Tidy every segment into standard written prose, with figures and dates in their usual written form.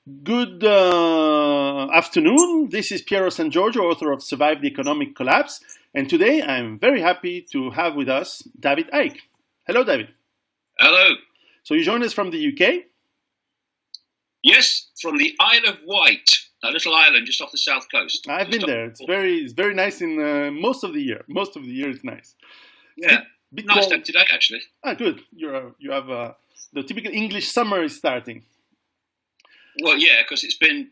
Good afternoon. This is Piero and Giorgio, author of Survive the Economic Collapse. And today I'm very happy to have with us David Icke. Hello, David. Hello. So you join us from the UK? Yes, from the Isle of Wight, a little island just off the south coast. I've been there. It's very nice in most of the year. Most of the year it's nice. Yeah, nice day today actually. Ah, good. You have the typical English summer is starting. Well, yeah, because it's been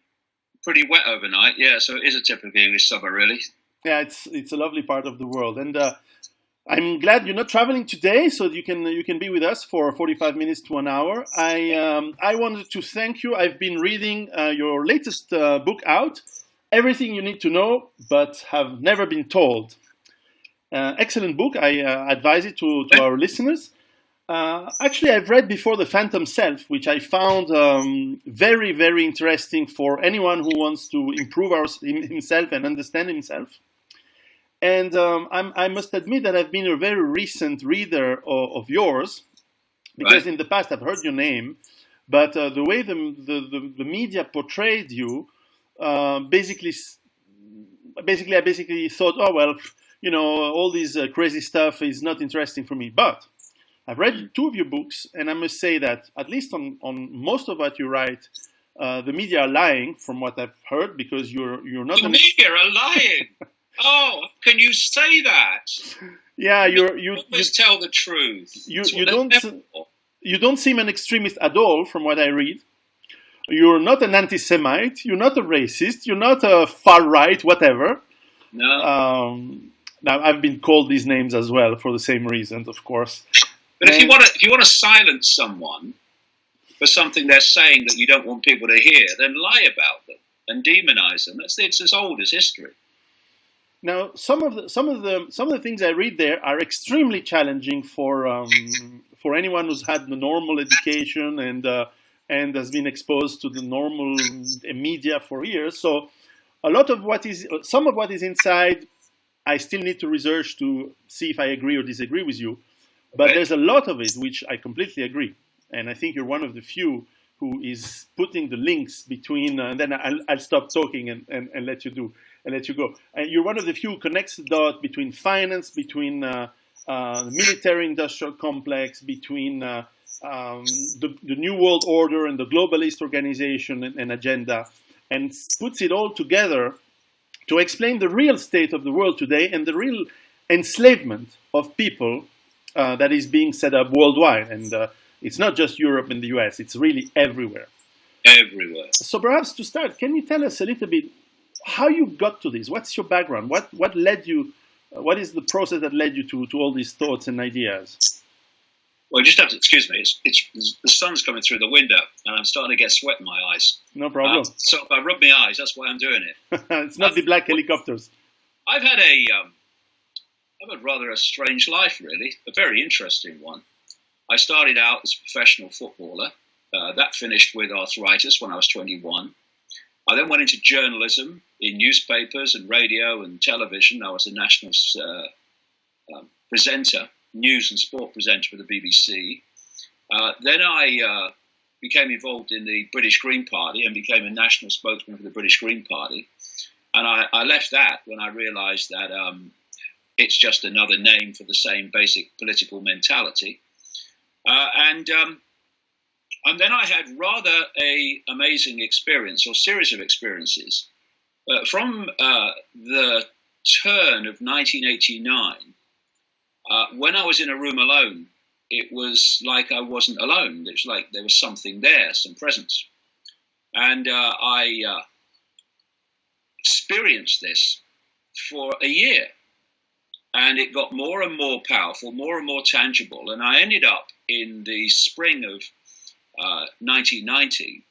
pretty wet overnight. Yeah, so it is a typical English summer, really. Yeah, it's a lovely part of the world, and I'm glad you're not traveling today, so you can be with us for 45 minutes to an hour. I wanted to thank you. I've been reading your latest book out, Everything You Need to Know But Have Never Been Told. Excellent book. I advise it to our listeners. Actually, I've read before The Phantom Self, which I found very interesting for anyone who wants to improve himself and understand himself. And I must admit that I've been a very recent reader of yours, because in the past I've heard your name, but the way the media portrayed you, basically I thought, oh well, you know, all this crazy stuff is not interesting for me. But I've read two of your books, and I must say that, at least on most of what you write, the media are lying, from what I've heard, because you're not... The media are lying? Oh, can you say that? Yeah, you always tell the truth. You don't seem an extremist at all, from what I read. You're not an anti-Semite. You're not a racist. You're not a far-right, whatever. No. Now, I've been called these names as well for the same reasons, of course. But if you want to silence someone for something they're saying that you don't want people to hear, then lie about them and demonize them. It's as old as history. Now, some of the things I read there are extremely challenging for anyone who's had the normal education and has been exposed to the normal media for years. So, some of what is inside, I still need to research to see if I agree or disagree with you. But there's a lot of it which I completely agree, and I think you're one of the few who is putting the links between. And then I'll stop talking and let you go. And you're one of the few who connects the dot between finance, between the military-industrial complex, between the New World Order and the globalist organization and agenda, and puts it all together to explain the real state of the world today and the real enslavement of people that is being set up worldwide. And it's not just Europe and the US, it's really everywhere. Everywhere. So perhaps to start, can you tell us a little bit how you got to this? What's your background? What led you, what is the process that led you to all these thoughts and ideas? Well, you just have to excuse me. It's the sun's coming through the window, and I'm starting to get sweat in my eyes. No problem. So if I rub my eyes, that's why I'm doing it. It's not the black helicopters. I've had rather a strange life, really, a very interesting one. I started out as a professional footballer. That finished with arthritis when I was 21. I then went into journalism in newspapers and radio and television. I was a national presenter, news and sport presenter for the BBC. Then I became involved in the British Green Party and became a national spokesman for the British Green Party. And I left that when I realised that it's just another name for the same basic political mentality. And then I had rather an amazing experience, or series of experiences. From the turn of 1989, when I was in a room alone, it was like I wasn't alone. It was like there was something there, some presence. And I experienced this for a year. And it got more and more powerful, more and more tangible. And I ended up in the spring of 1990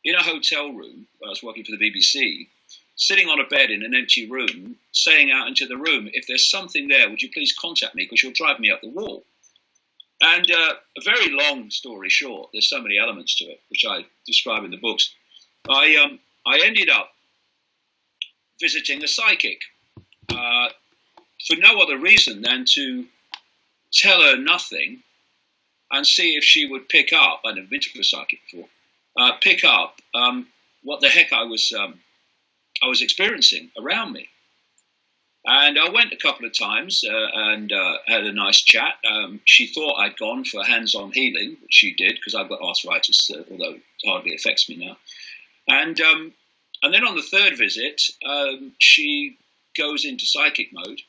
in a hotel room. I was working for the BBC, sitting on a bed in an empty room, saying out into the room, if there's something there, would you please contact me, because you'll drive me up the wall. And a very long story short, there's so many elements to it, which I describe in the books. I ended up visiting a psychic for no other reason than to tell her nothing and see if she would pick up. I'd never been to a psychic before. Pick up what the heck I was experiencing around me. And I went a couple of times and had a nice chat. She thought I'd gone for hands-on healing, which she did, because I've got arthritis, although it hardly affects me now. And then on the third visit, she goes into psychic mode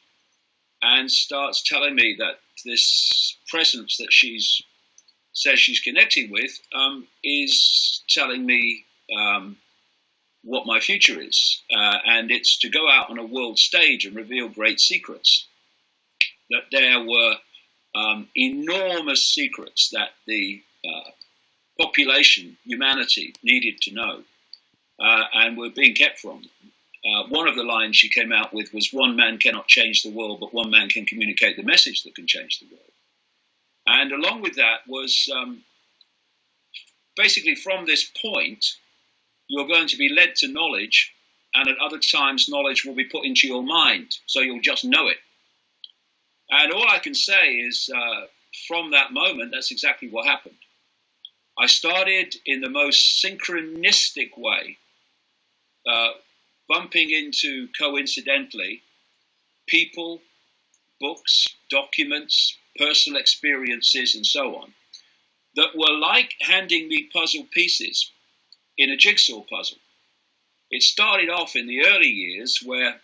and starts telling me that this presence that says she's connecting with is telling me what my future is, and it's to go out on a world stage and reveal great secrets. That there were enormous secrets that the population, humanity, needed to know, and were being kept from them. One of the lines she came out with was, "One man cannot change the world, but one man can communicate the message that can change the world." And along with that was basically from this point, you're going to be led to knowledge, and at other times knowledge will be put into your mind, so you'll just know it. And all I can say is, from that moment, that's exactly what happened. I started in the most synchronistic way, bumping into, coincidentally, people, books, documents, personal experiences, and so on, that were like handing me puzzle pieces in a jigsaw puzzle. It started off in the early years where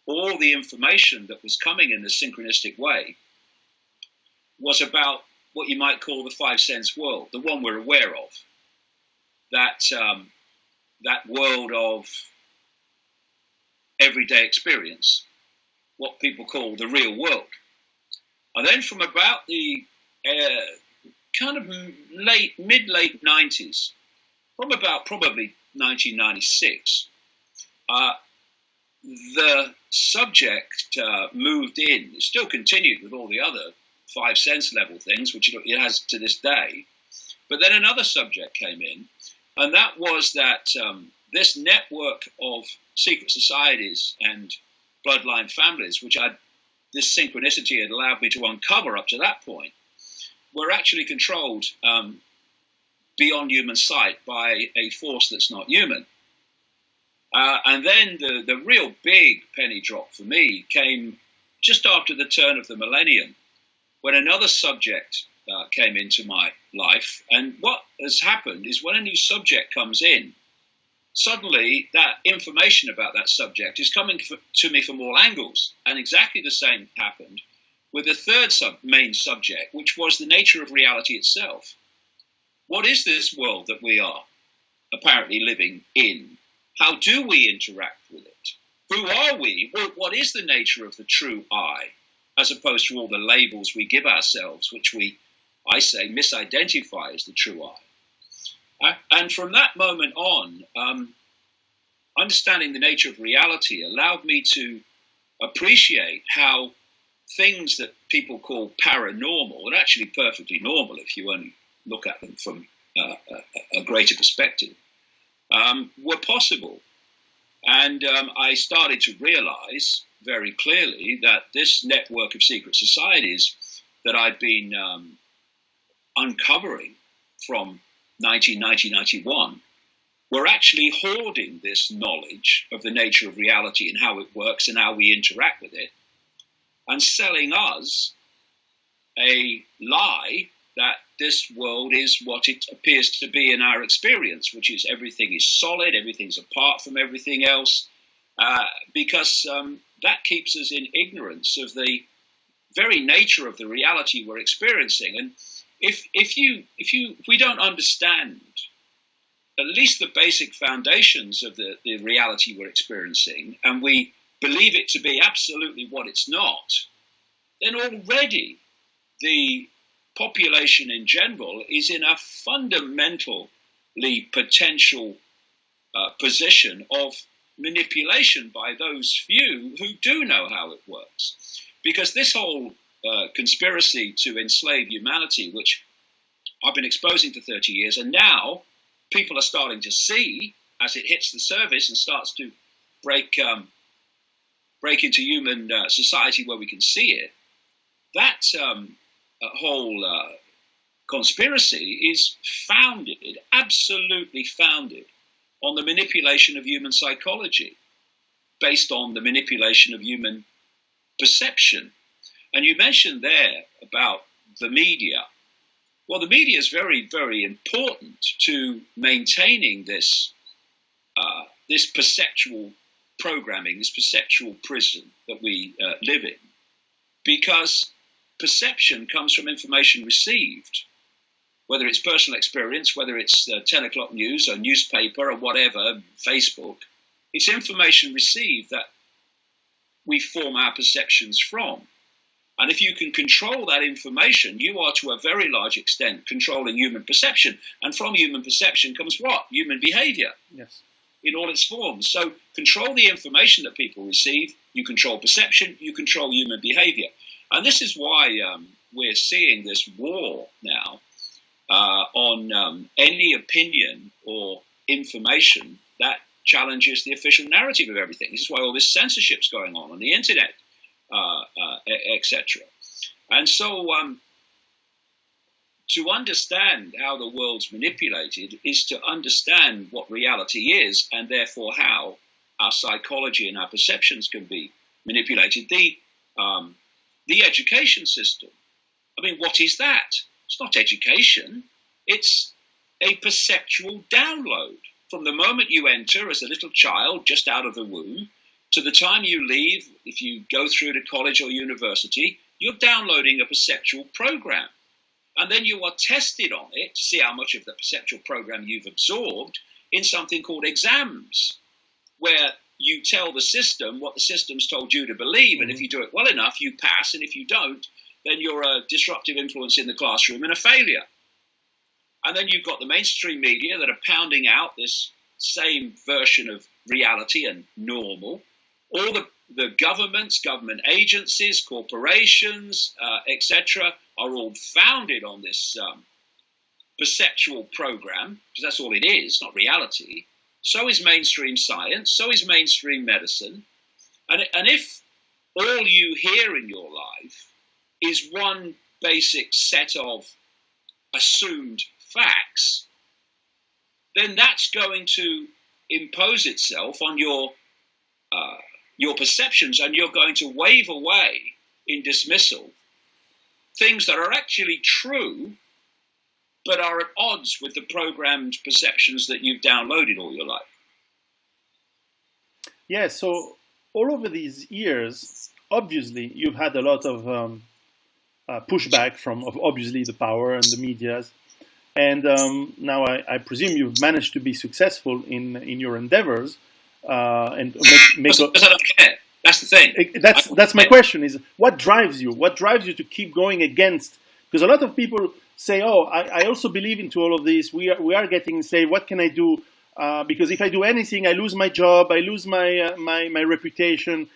all the information that was coming in the synchronistic way was about what you might call the five sense world, the one we're aware of, that world of everyday experience, what people call the real world. And then from about the kind of mid-late 90s, from about probably 1996, the subject moved in. It still continued with all the other five sense level things, which it has to this day. But then another subject came in, and that was that this network of secret societies and bloodline families, which this synchronicity had allowed me to uncover up to that point, were actually controlled beyond human sight by a force that's not human. And then the real big penny drop for me came just after the turn of the millennium, when another subject came into my life. And what has happened is when a new subject comes in, suddenly that information about that subject is coming to me from all angles. And exactly the same happened with the third main subject, which was the nature of reality itself. What is this world that we are apparently living in? How do we interact with it? Who are we? What is the nature of the true I, as opposed to all the labels we give ourselves, which I say, misidentify as the true I? And from that moment on, understanding the nature of reality allowed me to appreciate how things that people call paranormal are actually perfectly normal if you only look at them from a greater perspective, were possible. And I started to realize very clearly that this network of secret societies that I'd been uncovering from 1990-91 were actually hoarding this knowledge of the nature of reality and how it works and how we interact with it, and selling us a lie that this world is what it appears to be in our experience, which is everything is solid, everything's apart from everything else, because that keeps us in ignorance of the very nature of the reality we're experiencing. And if we don't understand at least the basic foundations of the reality we're experiencing, and we believe it to be absolutely what it's not, then already the population in general is in a fundamentally potential position of manipulation by those few who do know how it works. Because this whole conspiracy to enslave humanity, which I've been exposing for 30 years, and now people are starting to see as it hits the surface and starts to break into human society where we can see it, that whole conspiracy is founded, absolutely founded, on the manipulation of human psychology, based on the manipulation of human perception. And you mentioned there about the media. Well, the media is very, very important to maintaining this this perceptual programming, this perceptual prison that we live in, because perception comes from information received, whether it's personal experience, whether it's 10 o'clock news or newspaper or whatever, Facebook. It's information received that we form our perceptions from. And if you can control that information, you are to a very large extent controlling human perception. And from human perception comes what? Human behavior. Yes. In all its forms. So control the information that people receive, you control perception, you control human behavior. And this is why we're seeing this war now on any opinion or information that challenges the official narrative of everything. This is why all this censorship's going on the internet, etc. And so to understand how the world's manipulated is to understand what reality is, and therefore how our psychology and our perceptions can be manipulated. The education system, I mean, what is that? It's not education. It's a perceptual download. From the moment you enter as a little child, just out of the womb, to the time you leave, if you go through to college or university, you're downloading a perceptual program. And then you are tested on it to see how much of the perceptual program you've absorbed in something called exams, where you tell the system what the system's told you to believe. And if you do it well enough, you pass. And if you don't, then you're a disruptive influence in the classroom and a failure. And then you've got the mainstream media that are pounding out this same version of reality and normal. All the governments, government agencies, corporations, etc., are all founded on this perceptual program, because that's all it is, not reality. So is mainstream science, so is mainstream medicine. And if all you hear in your life is one basic set of assumed facts, then that's going to impose itself on your perceptions, and you're going to wave away in dismissal things that are actually true, but are at odds with the programmed perceptions that you've downloaded all your life. Yeah, so all over these years, obviously, you've had a lot of pushback from obviously the power and the medias. And now I presume you've managed to be successful in your endeavors and make Because I don't care. That's the thing. That's my question: is what drives you? What drives you to keep going against? Because a lot of people say, "Oh, I also believe into all of this. We are getting say, what can I do? Because if I do anything, I lose my job, I lose my reputation."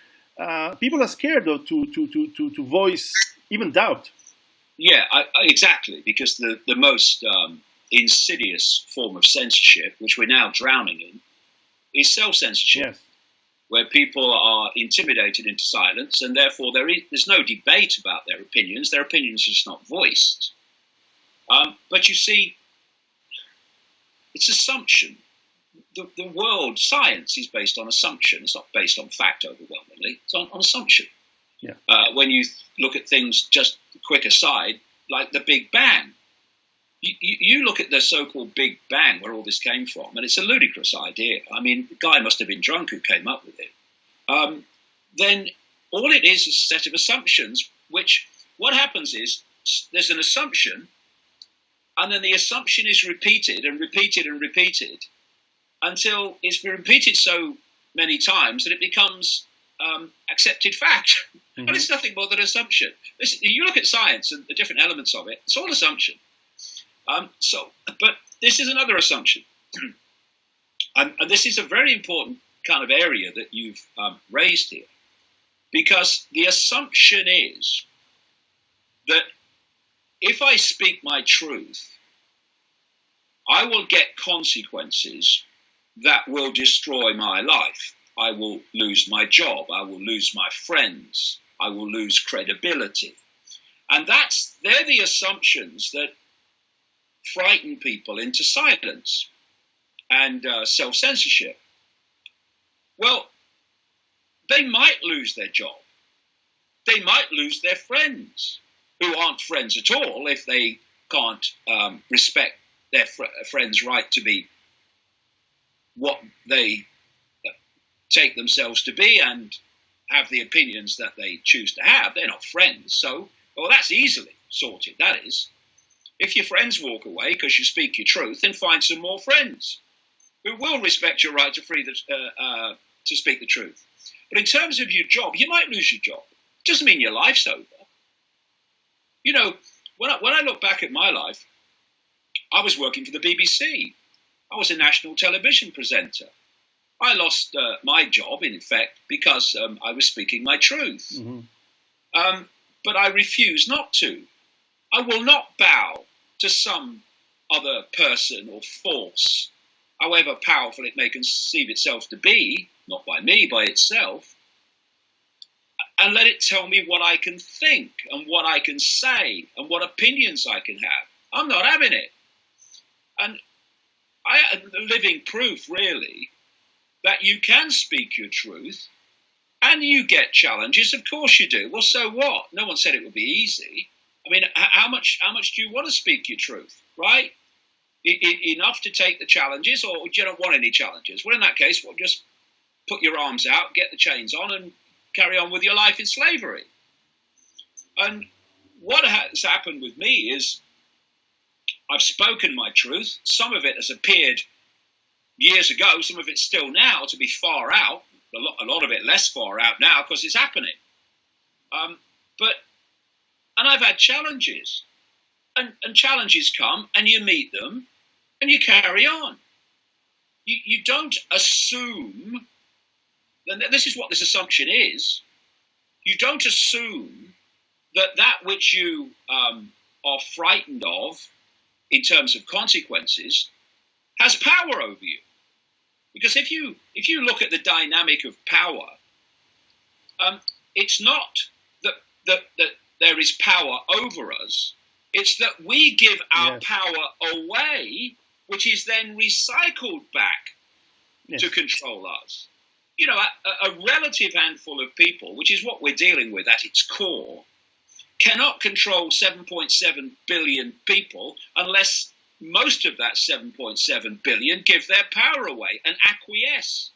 People are scared though to voice even doubt. Yeah, exactly. Because the most insidious form of censorship, which we're now drowning in, is self-censorship. Yes. Where people are intimidated into silence, and therefore there's no debate about their opinions. Their opinions are just not voiced. But you see, it's assumption. The world, science, is based on assumption. It's not based on fact overwhelmingly. It's on assumption. Yeah. When you look at things, just a quick aside, like the Big Bang. You look at the so-called Big Bang, where all this came from, and it's a ludicrous idea. I mean, the guy must have been drunk who came up with it. Then all it is a set of assumptions, which what happens is there's an assumption, and then the assumption is repeated and repeated and repeated until it's been repeated so many times that it becomes accepted fact. Mm-hmm. And it's nothing more than assumption. You look at science and the different elements of it, it's all assumption. But this is another assumption. And this is a very important kind of area that you've raised here. Because the assumption is that if I speak my truth, I will get consequences that will destroy my life. I will lose my job. I will lose my friends. I will lose credibility. And they're the assumptions that frighten people into silence. and self-censorship. Well, they might lose their job. They might lose their friends, who aren't friends at all if they can't respect their friends' right to be what they take themselves to be and have the opinions that they choose to have. They're not friends. So, well, that's easily sorted, that is. If your friends walk away because you speak your truth, then find some more friends who will respect your right to to speak the truth. But in terms of your job, you might lose your job. It doesn't mean your life's over. You know, when I look back at my life, I was working for the BBC. I was a national television presenter. I lost my job, in effect, because I was speaking my truth. Mm-hmm. But I refuse not to. I will not bow to some other person or force, however powerful it may conceive itself to be, not by me, by itself, and let it tell me what I can think and what I can say and what opinions I can have. I'm not having it. And I am living proof, really, that you can speak your truth and you get challenges. Of course you do. Well, so what? No one said it would be easy. I mean, how much do you want to speak your truth, right? Enough to take the challenges, or you don't want any challenges? Well, in that case, well, just put your arms out, get the chains on, and carry on with your life in slavery. And what has happened with me is I've spoken my truth. Some of it has appeared years ago. Some of it's still now to be far out. A lot of it less far out now because it's happening. And I've had challenges. And challenges come and you meet them and you carry on. You don't assume, and this is what this assumption is, you don't assume that which you are frightened of in terms of consequences has power over you. Because if you look at the dynamic of power, it's not that there is power over us. It's that we give our power away, which is then recycled back to control us. You know, a relative handful of people, which is what we're dealing with at its core, cannot control 7.7 billion people unless most of that 7.7 billion give their power away and acquiesce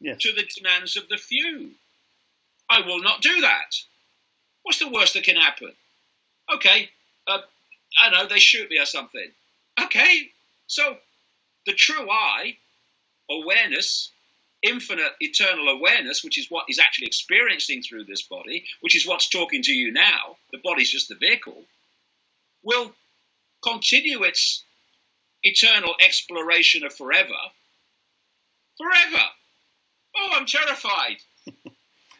to the demands of the few. I will not do that. What's the worst that can happen? Okay, I know, they shoot me or something. Okay, so the true I, awareness, infinite eternal awareness, which is what is actually experiencing through this body, which is what's talking to you now, the body's just the vehicle, will continue its eternal exploration of forever. Forever! Oh, I'm terrified.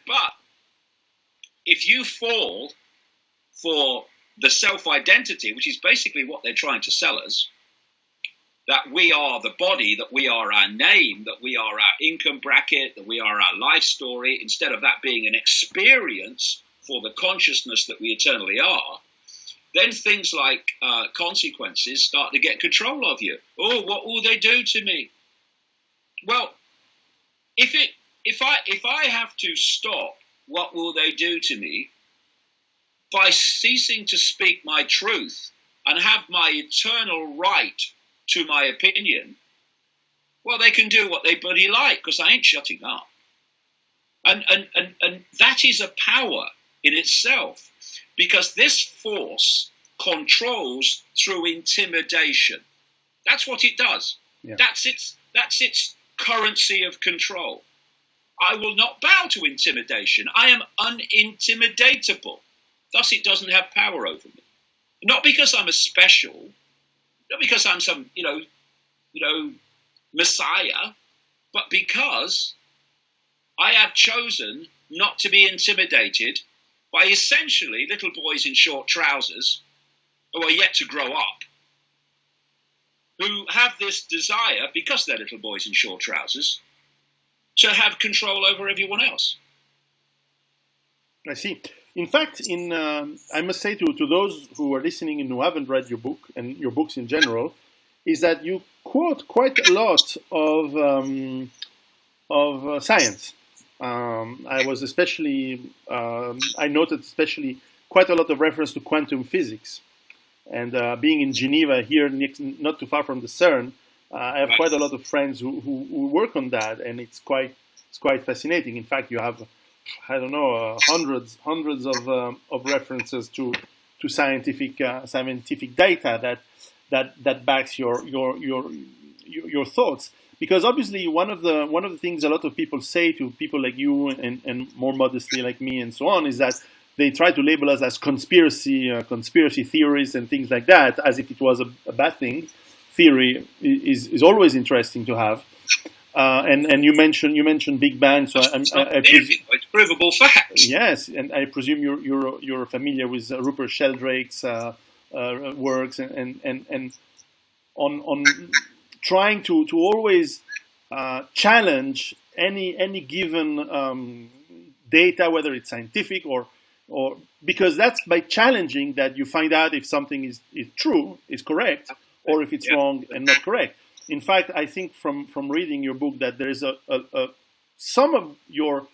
But if you fall for the self-identity, which is basically what they're trying to sell us, that we are the body, that we are our name, that we are our income bracket, that we are our life story, instead of that being an experience for the consciousness that we eternally are, then things like consequences start to get control of you. Oh, what will they do to me? Well, if I have to stop, what will they do to me? By ceasing to speak my truth and have my eternal right to my opinion, well, they can do what they bloody like because I ain't shutting up. And that is a power in itself, because this force controls through intimidation. That's what it does. Yeah. That's its currency of control. I will not bow to intimidation. I am unintimidatable. Thus, it doesn't have power over me. Not because I'm a special, not because I'm some, messiah, but because I have chosen not to be intimidated by essentially little boys in short trousers who are yet to grow up, who have this desire, because they're little boys in short trousers, to have control over everyone else. I see. In fact, I must say to those who are listening and who haven't read your book and your books in general, is that you quote quite a lot of science. I was especially I noted especially quite a lot of reference to quantum physics. And being in Geneva here, not too far from the CERN, I have quite a lot of friends who work on that, and it's quite fascinating. In fact, you have, I don't know, hundreds of references to scientific data that backs your thoughts. Because obviously one of the things a lot of people say to people like you and more modestly like me and so on is that they try to label us as conspiracy theories and things like that, as if it was a bad thing. Theory is always interesting to have. And you mentioned Big Bang, so it's provable facts. Yes, and I presume you're familiar with Rupert Sheldrake's works and on trying to always challenge any given data, whether it's scientific or because that's by challenging that you find out if something is true, is correct, or if it's wrong and not correct. In fact, I think from reading your book that there is some of your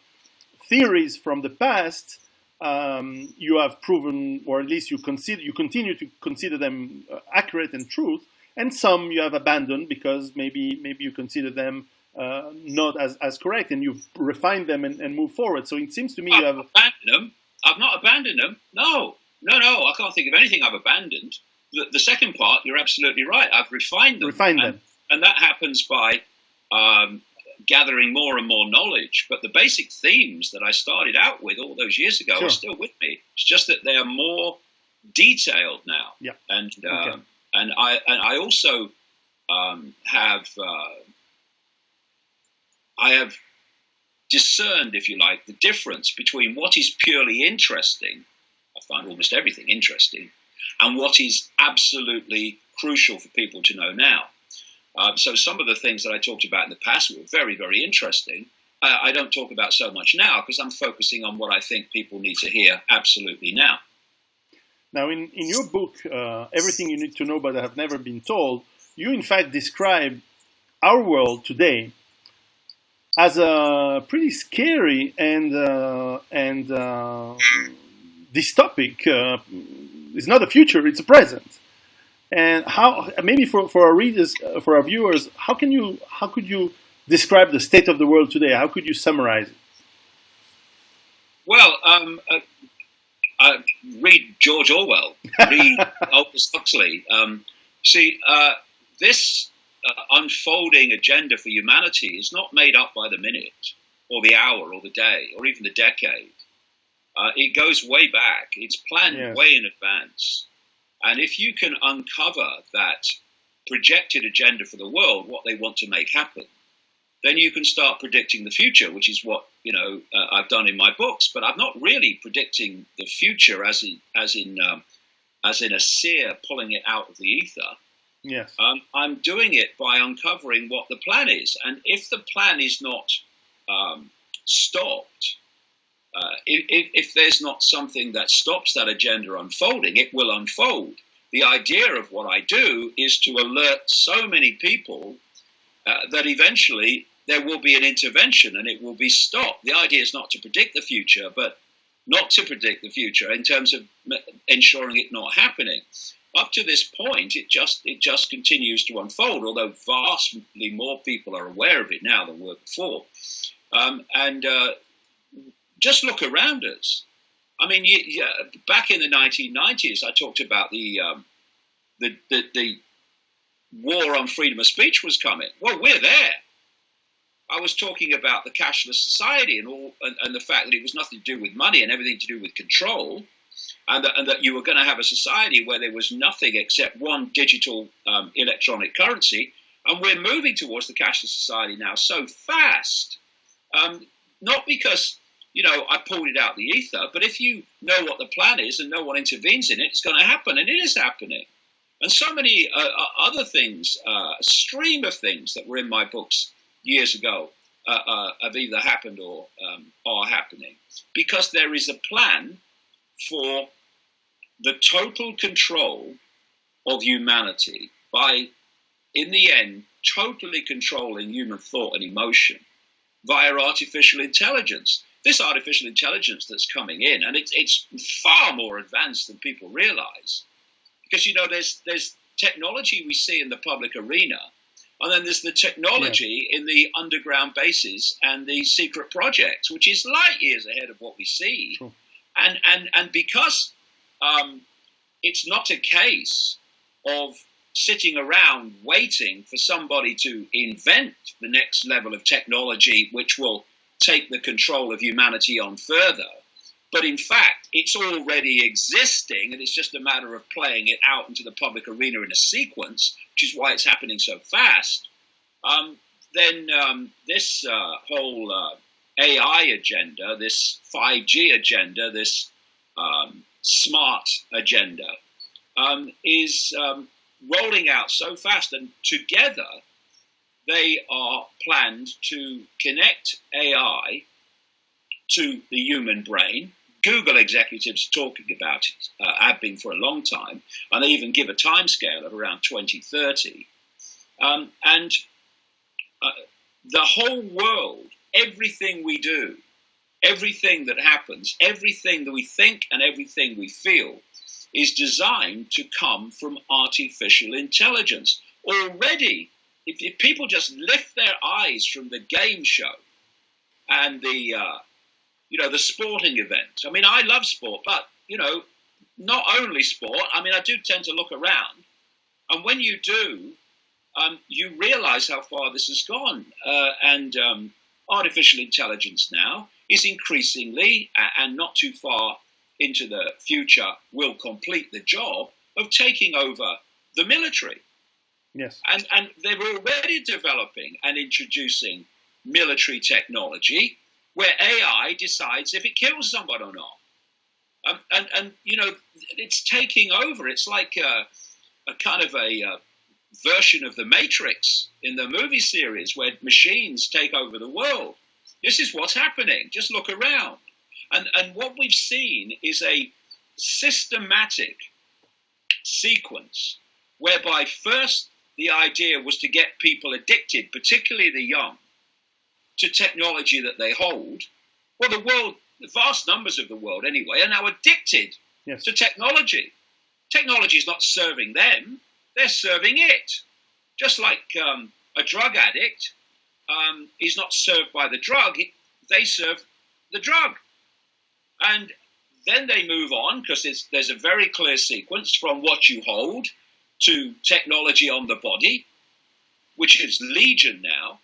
theories from the past you have proven, or at least you continue to consider them accurate and truth, and some you have abandoned because maybe you consider them not as correct, and you've refined them and moved forward. So it seems to me you have abandoned them. I've not abandoned them. No. I can't think of anything I've abandoned. The second part, you're absolutely right. I've refined them. And that happens by gathering more and more knowledge. But the basic themes that I started out with all those years ago are still with me. It's just that they are more detailed now. Yeah. And I also have discerned, if you like, the difference between what is purely interesting. I find almost everything interesting, and what is absolutely crucial for people to know now. So some of the things that I talked about in the past were very, very interesting. I don't talk about so much now because I'm focusing on what I think people need to hear absolutely now. Now, in your book, Everything You Need to Know But Have Never Been Told, you in fact describe our world today as a pretty scary and dystopic. It's not a future; it's a present. And how, maybe for our readers, for our viewers, how could you describe the state of the world today? How could you summarize it? Well, read George Orwell, read Aldous Huxley. This unfolding agenda for humanity is not made up by the minute, or the hour, or the day, or even the decade. It goes way back. It's planned way in advance. And if you can uncover that projected agenda for the world, what they want to make happen, then you can start predicting the future, which is what I've done in my books. But I'm not really predicting the future as in a seer pulling it out of the ether. Yes. I'm doing it by uncovering what the plan is, and if the plan is not stopped, if there's not something that stops that agenda unfolding, it will unfold. The idea of what I do is to alert so many people that eventually there will be an intervention and it will be stopped. The idea is not to predict the future, but not to predict the future in terms of ensuring it not happening. Up to this point, it just continues to unfold, although vastly more people are aware of it now than were before. Just look around us. I mean, back in the 1990s, I talked about the war on freedom of speech was coming. Well, we're there. I was talking about the cashless society and the fact that it was nothing to do with money and everything to do with control, and that you were going to have a society where there was nothing except one digital electronic currency, and we're moving towards the cashless society now so fast. Not because I pulled it out the ether, but if you know what the plan is and no one intervenes in it, it's going to happen, and it is happening. And so many other things, a stream of things that were in my books years ago have either happened or are happening, because there is a plan for the total control of humanity by in the end, totally controlling human thought and emotion via artificial intelligence. This artificial intelligence that's coming in, and it's far more advanced than people realize. Because, there's technology we see in the public arena, and then there's the technology in the underground bases and the secret projects, which is light years ahead of what we see. Sure. And because it's not a case of sitting around waiting for somebody to invent the next level of technology which will take the control of humanity on further, but in fact it's already existing, and it's just a matter of playing it out into the public arena in a sequence, which is why it's happening so fast. Then this whole AI agenda, this 5G agenda, this smart agenda is rolling out so fast, and together they are planned to connect AI to the human brain. Google executives are talking about it, have been for a long time, and they even give a timescale of around 2030. And the whole world, everything we do, everything that happens, everything that we think and everything we feel is designed to come from artificial intelligence. Already, if people just lift their eyes from the game show and the sporting events. I mean, I love sport, but, not only sport. I mean, I do tend to look around. And when you do, you realize how far this has gone. And artificial intelligence now is increasingly, and not too far into the future, will complete the job of taking over the military. Yes. And they're already developing and introducing military technology where AI decides if it kills someone or not. And it's taking over. It's like a kind of a version of the Matrix in the movie series where machines take over the world. This is what's happening. Just look around. And what we've seen is a systematic sequence whereby first the idea was to get people addicted, particularly the young, to technology that they hold. Well, the vast numbers of the world anyway, are now addicted to technology. Technology is not serving them, they're serving it. Just like a drug addict is not served by the drug, they serve the drug. And then they move on, because there's a very clear sequence from what you hold to technology on the body, which is legion now.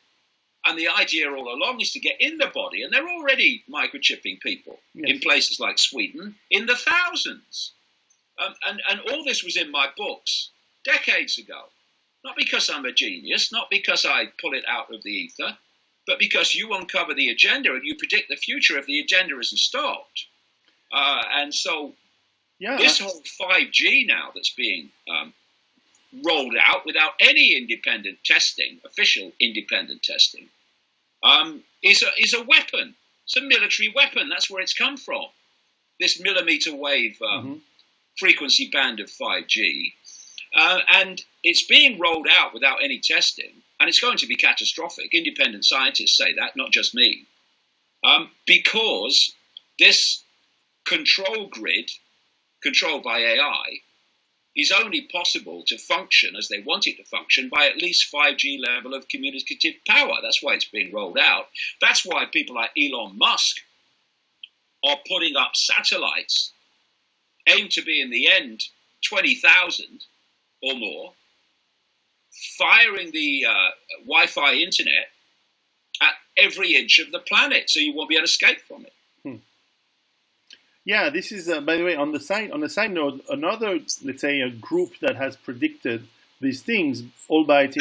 And the idea all along is to get in the body. And they're already microchipping people in places like Sweden in the thousands. And all this was in my books decades ago. Not because I'm a genius, not because I pull it out of the ether, but because you uncover the agenda and you predict the future if the agenda isn't stopped. And so this whole 5G now that's being rolled out without any independent testing, official independent testing, is a weapon. It's a military weapon. That's where it's come from. This millimeter wave frequency band of 5G. And it's being rolled out without any testing, and it's going to be catastrophic. Independent scientists say that, not just me. Because this control grid, controlled by AI, is only possible to function as they want it to function by at least 5G level of communicative power. That's why it's being rolled out. That's why people like Elon Musk are putting up satellites aimed to be, in the end, 20,000 or more, firing the Wi-Fi internet at every inch of the planet, so you won't be able to escape from it. Yeah, this is, by the way, on the side note, another, let's say, a group that has predicted these things, albeit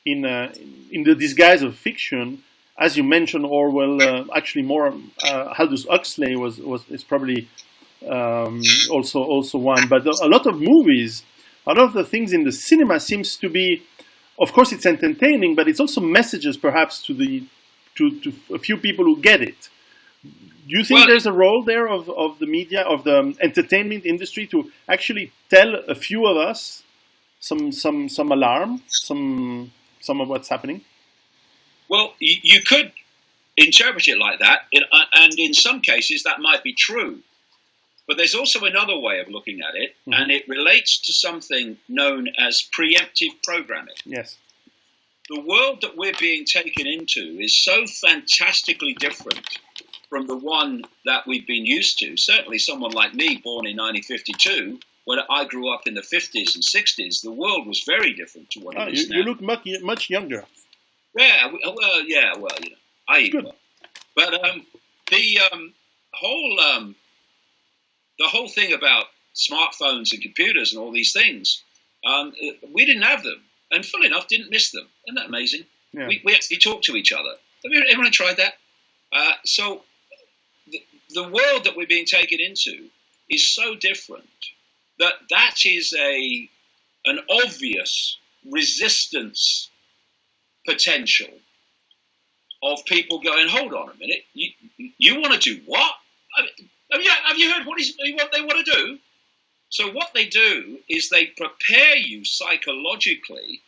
in the disguise of fiction. As you mentioned, Orwell, actually more Aldous Huxley is probably also one. But a lot of movies, a lot of the things in the cinema seems to be, of course, it's entertaining, but it's also messages, perhaps, to a few people who get it. Do you think there's a role there of the media, of the entertainment industry, to actually tell a few of us some alarm, some of what's happening? Well, you could interpret it like that, and in some cases that might be true. But there's also another way of looking at it, and it relates to something known as preemptive programming. Yes. The world that we're being taken into is so fantastically different from the one that we've been used to. Certainly someone like me, born in 1952, when I grew up in the 50s and 60s, the world was very different to what it is now. You look much younger. Yeah, I eat well. But the whole thing about smartphones and computers and all these things, we didn't have them, and funnily enough, didn't miss them. Isn't that amazing? Yeah. We actually talk to each other. Have anyone tried that? So the world that we're being taken into is so different that is an obvious resistance potential of people going, hold on a minute, you want to do what? Have you heard what they want to do? So what they do is they prepare you psychologically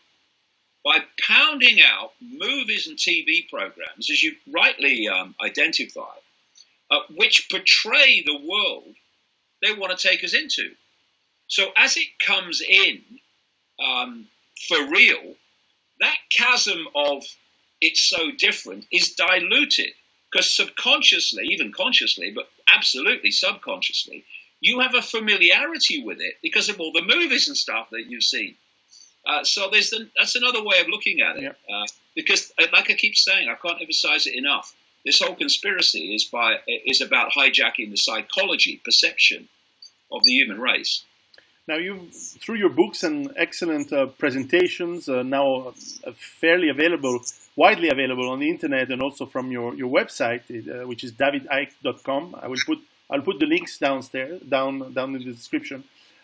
by pounding out movies and TV programs, as you rightly identify, which portray the world they want to take us into. So as it comes in for real, that chasm of it's so different is diluted, because subconsciously, even consciously, but absolutely subconsciously, you have a familiarity with it because of all the movies and stuff that you've seen. So that's another way of looking at it. Yeah. Because, like I keep saying, I can't emphasize it enough. This whole conspiracy is about hijacking the psychology, perception of the human race. Now, through your books and excellent presentations, now widely available on the internet and also from your website, which is davidicke.com. I'll put the links down in the description.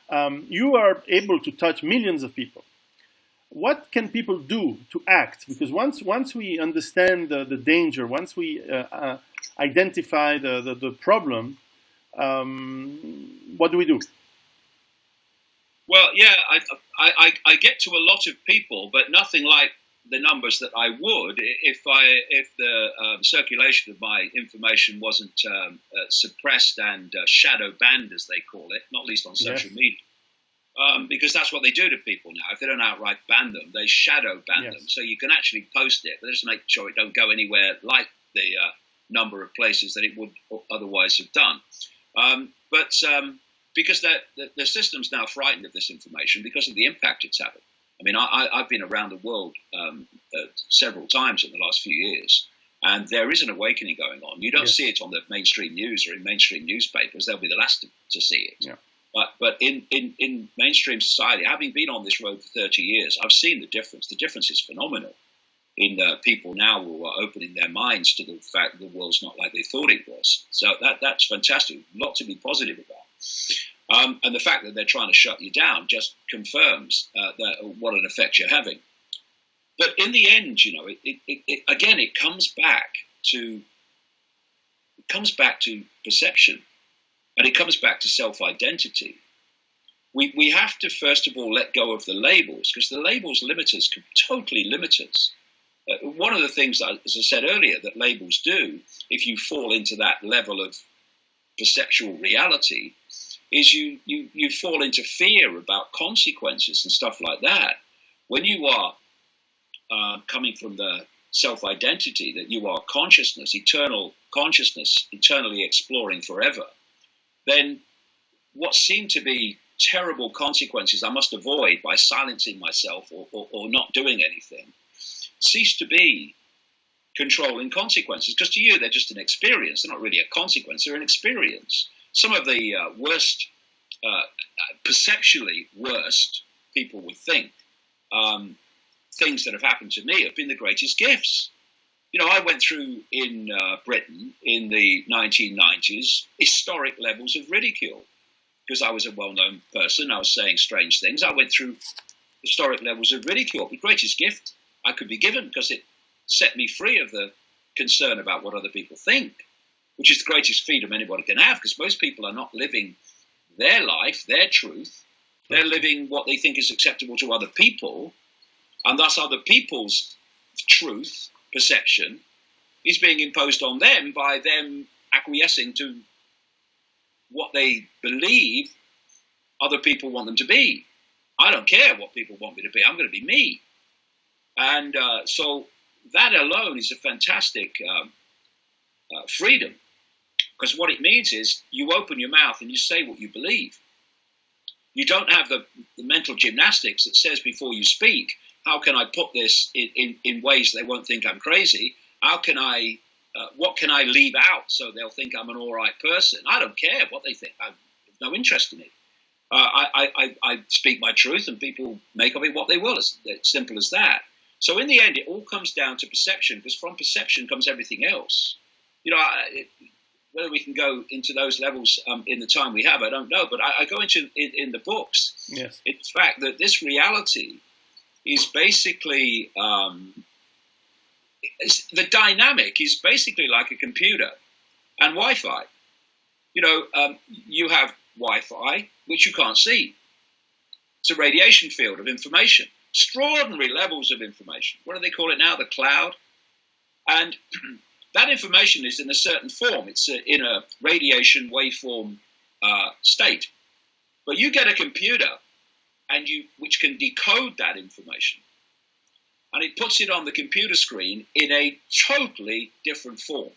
You are able to touch millions of people. What can people do to act? Because once we understand the danger, once we identify the problem, what do we do? Well, yeah, I get to a lot of people, but nothing like the numbers that I would if the circulation of my information wasn't suppressed and shadow banned, as they call it, not least on social media. Because that's what they do to people now. If they don't outright ban them, they shadow ban them. So you can actually post it, but just make sure it don't go anywhere like the number of places that it would otherwise have done. Because the system's now frightened of this information because of the impact it's having. I mean, I've been around the world several times in the last few years, and there is an awakening going on. You don't see it on the mainstream news or in mainstream newspapers. They'll be the last to see it. Yeah. But in mainstream society, having been on this road for 30 years, I've seen the difference. The difference is phenomenal in people now who are opening their minds to the fact that the world's not like they thought it was. So that's fantastic. A lot to be positive about. And the fact that they're trying to shut you down just confirms what an effect you're having. But in the end, it comes back to perception. And it comes back to self-identity. We have to, first of all, let go of the labels, because the labels limit us, totally limit us. One of the things, as I said earlier, that labels do, if you fall into that level of perceptual reality, is you fall into fear about consequences and stuff like that. When you are coming from the self-identity that you are consciousness, eternally exploring forever, then what seem to be terrible consequences I must avoid by silencing myself or not doing anything cease to be controlling consequences. Because to you, they're just an experience. They're not really a consequence. They're an experience. Some of the worst, perceptually worst, people would think, things that have happened to me have been the greatest gifts. I went through in Britain in the 1990s historic levels of ridicule because I was a well-known person. I was saying strange things. I went through historic levels of ridicule. The greatest gift I could be given because it set me free of the concern about what other people think, which is the greatest freedom anybody can have because most people are not living their life, their truth. They're living what they think is acceptable to other people, and thus other people's truth, perception, is being imposed on them by them acquiescing to what they believe other people want them to be. I don't care what people want me to be. I'm going to be me. And so that alone is a fantastic freedom, because what it means is you open your mouth and you say what you believe. You don't have the mental gymnastics that says before you speak, how can I put this in ways they won't think I'm crazy? How can I, what can I leave out so they'll think I'm an all right person? I don't care what they think. I have no interest in it. I speak my truth and people make of it what they will. It's simple as that. So in the end, it all comes down to perception, because from perception comes everything else. You know, whether we can go into those levels in the time we have, I don't know. But I go into in the books. Yes. In fact, that this reality is basically the dynamic is basically like a computer and Wi-Fi. You know, you have Wi-Fi, which you can't see. It's a radiation field of information, extraordinary levels of information. What do they call it now? The cloud. And that information is in a certain form. It's in a radiation waveform state. But you get a computer, and which can decode that information, and it puts it on the computer screen in a totally different form.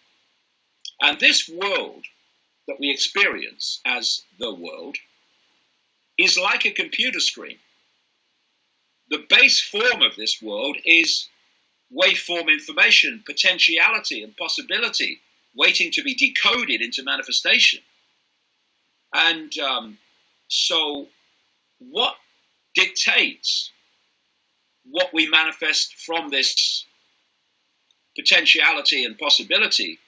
And this world that we experience as the world is like a computer screen. The base form of this world is waveform information, potentiality and possibility, waiting to be decoded into manifestation. And so what dictates what we manifest from this potentiality and possibility,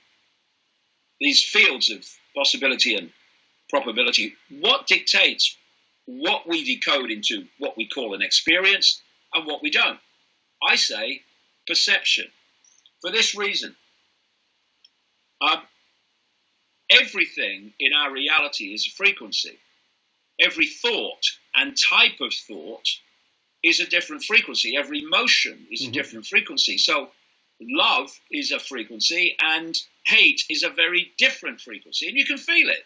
these fields of possibility and probability, what dictates what we decode into what we call an experience and what we don't? I say perception. For this reason, everything in our reality is a frequency. Every thought and type of thought is a different frequency. Every emotion is a different frequency. So love is a frequency and hate is a very different frequency, and you can feel it.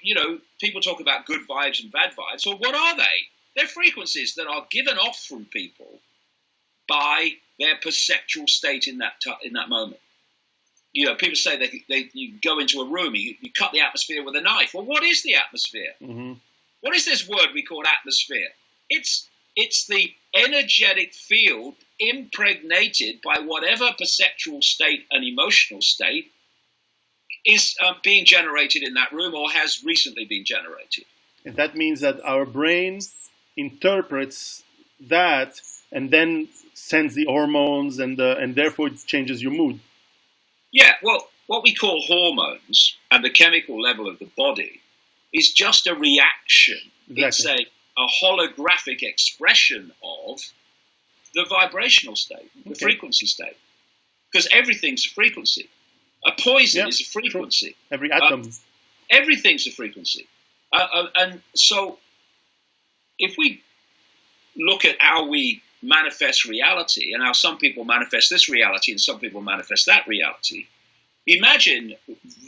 You know, people talk about good vibes and bad vibes. Well, what are they? They're frequencies that are given off from people by their perceptual state in that moment. You know, people say you go into a room, you cut the atmosphere with a knife. Well, what is the atmosphere? What is this word we call atmosphere? It's the energetic field impregnated by whatever perceptual state and emotional state is being generated in that room or has recently been generated. And that means that our brain interprets that and then sends the hormones and therefore it changes your mood. Yeah, well, what we call hormones at the chemical level of the body is just a reaction. Exactly. It's a holographic expression of the vibrational state, the frequency state. Because everything's a frequency. A poison is a frequency. True. Every atom. Everything's a frequency. And so if we look at how we manifest reality and how some people manifest this reality and some people manifest that reality, imagine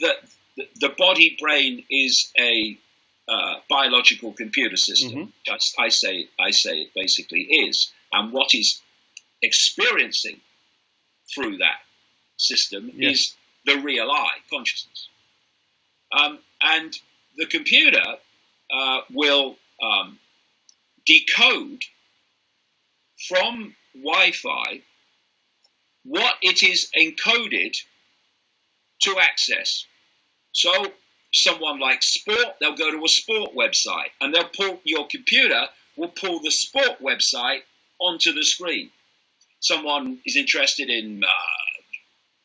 that the body brain is a biological computer system. I say it basically is. And what is experiencing through that system is the real I, consciousness. And the computer will decode from Wi-Fi what it is encoded to access. So someone likes sport, they'll go to a sport website, and your computer will pull the sport website onto the screen. Someone is interested in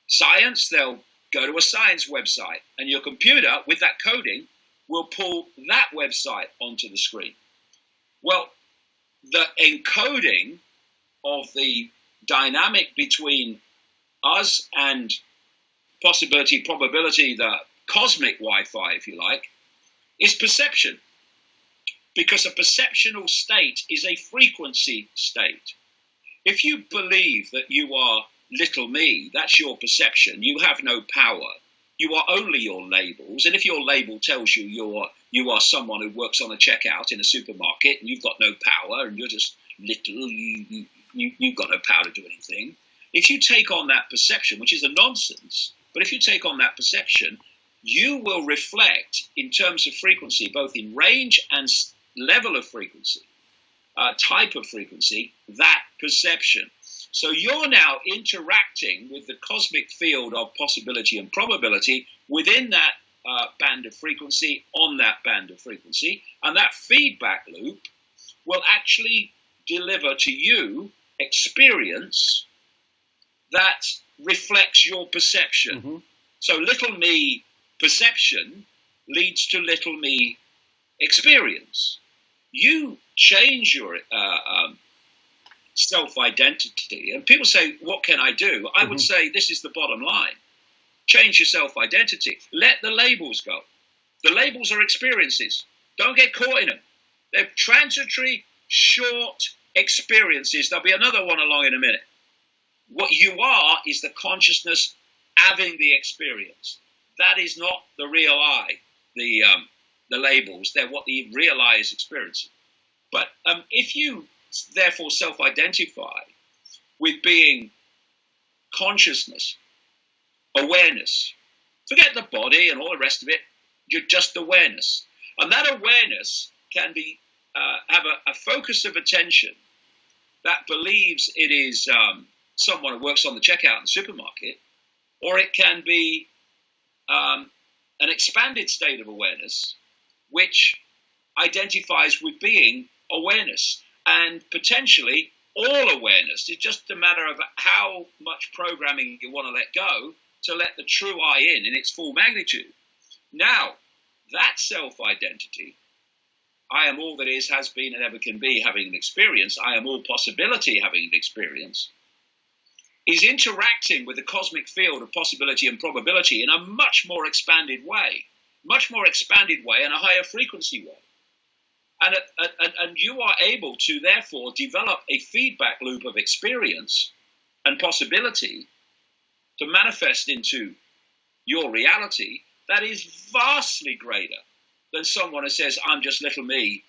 science, they'll go to a science website, and your computer, with that coding, will pull that website onto the screen. Well, the encoding of the dynamic between us and possibility, probability, the cosmic Wi-Fi, if you like, is perception. because a perceptual state is a frequency state. If you believe that you are little me, that's your perception. You have no power. You are only your labels. And if your label tells you you are someone who works on a checkout in a supermarket and you've got no power and you're just little, you've got no power to do anything. If you take on that perception, which is a nonsense, but if you take on that perception, you will reflect in terms of frequency, both in range and level of frequency, type of frequency, that perception. So you're now interacting with the cosmic field of possibility and probability within that band of frequency, on that band of frequency, and that feedback loop will actually deliver to you experience that reflects your perception. Mm-hmm. So little me perception leads to little me experience. You change your self-identity, and people say, what can I do? I would say this is the bottom line. Change your self-identity. Let the labels go. The labels are experiences. Don't get caught in them. They're transitory, short experiences. There'll be another one along in a minute. What you are is the consciousness having the experience. That is not the real I, the labels. They're what the real I is experiencing. But if you therefore self-identify with being consciousness, awareness, forget the body and all the rest of it, you're just awareness. And that awareness can be have a focus of attention that believes it is someone who works on the checkout in the supermarket, or it can be an expanded state of awareness which identifies with being awareness, and potentially all awareness. It's just a matter of how much programming you want to let go to let the true I in its full magnitude. Now, that self-identity, I am all that is, has been, and ever can be, having an experience, I am all possibility, having an experience, is interacting with the cosmic field of possibility and probability in a much more expanded way and a higher frequency way. And you are able to therefore develop a feedback loop of experience and possibility to manifest into your reality that is vastly greater than someone who says, I'm just little me,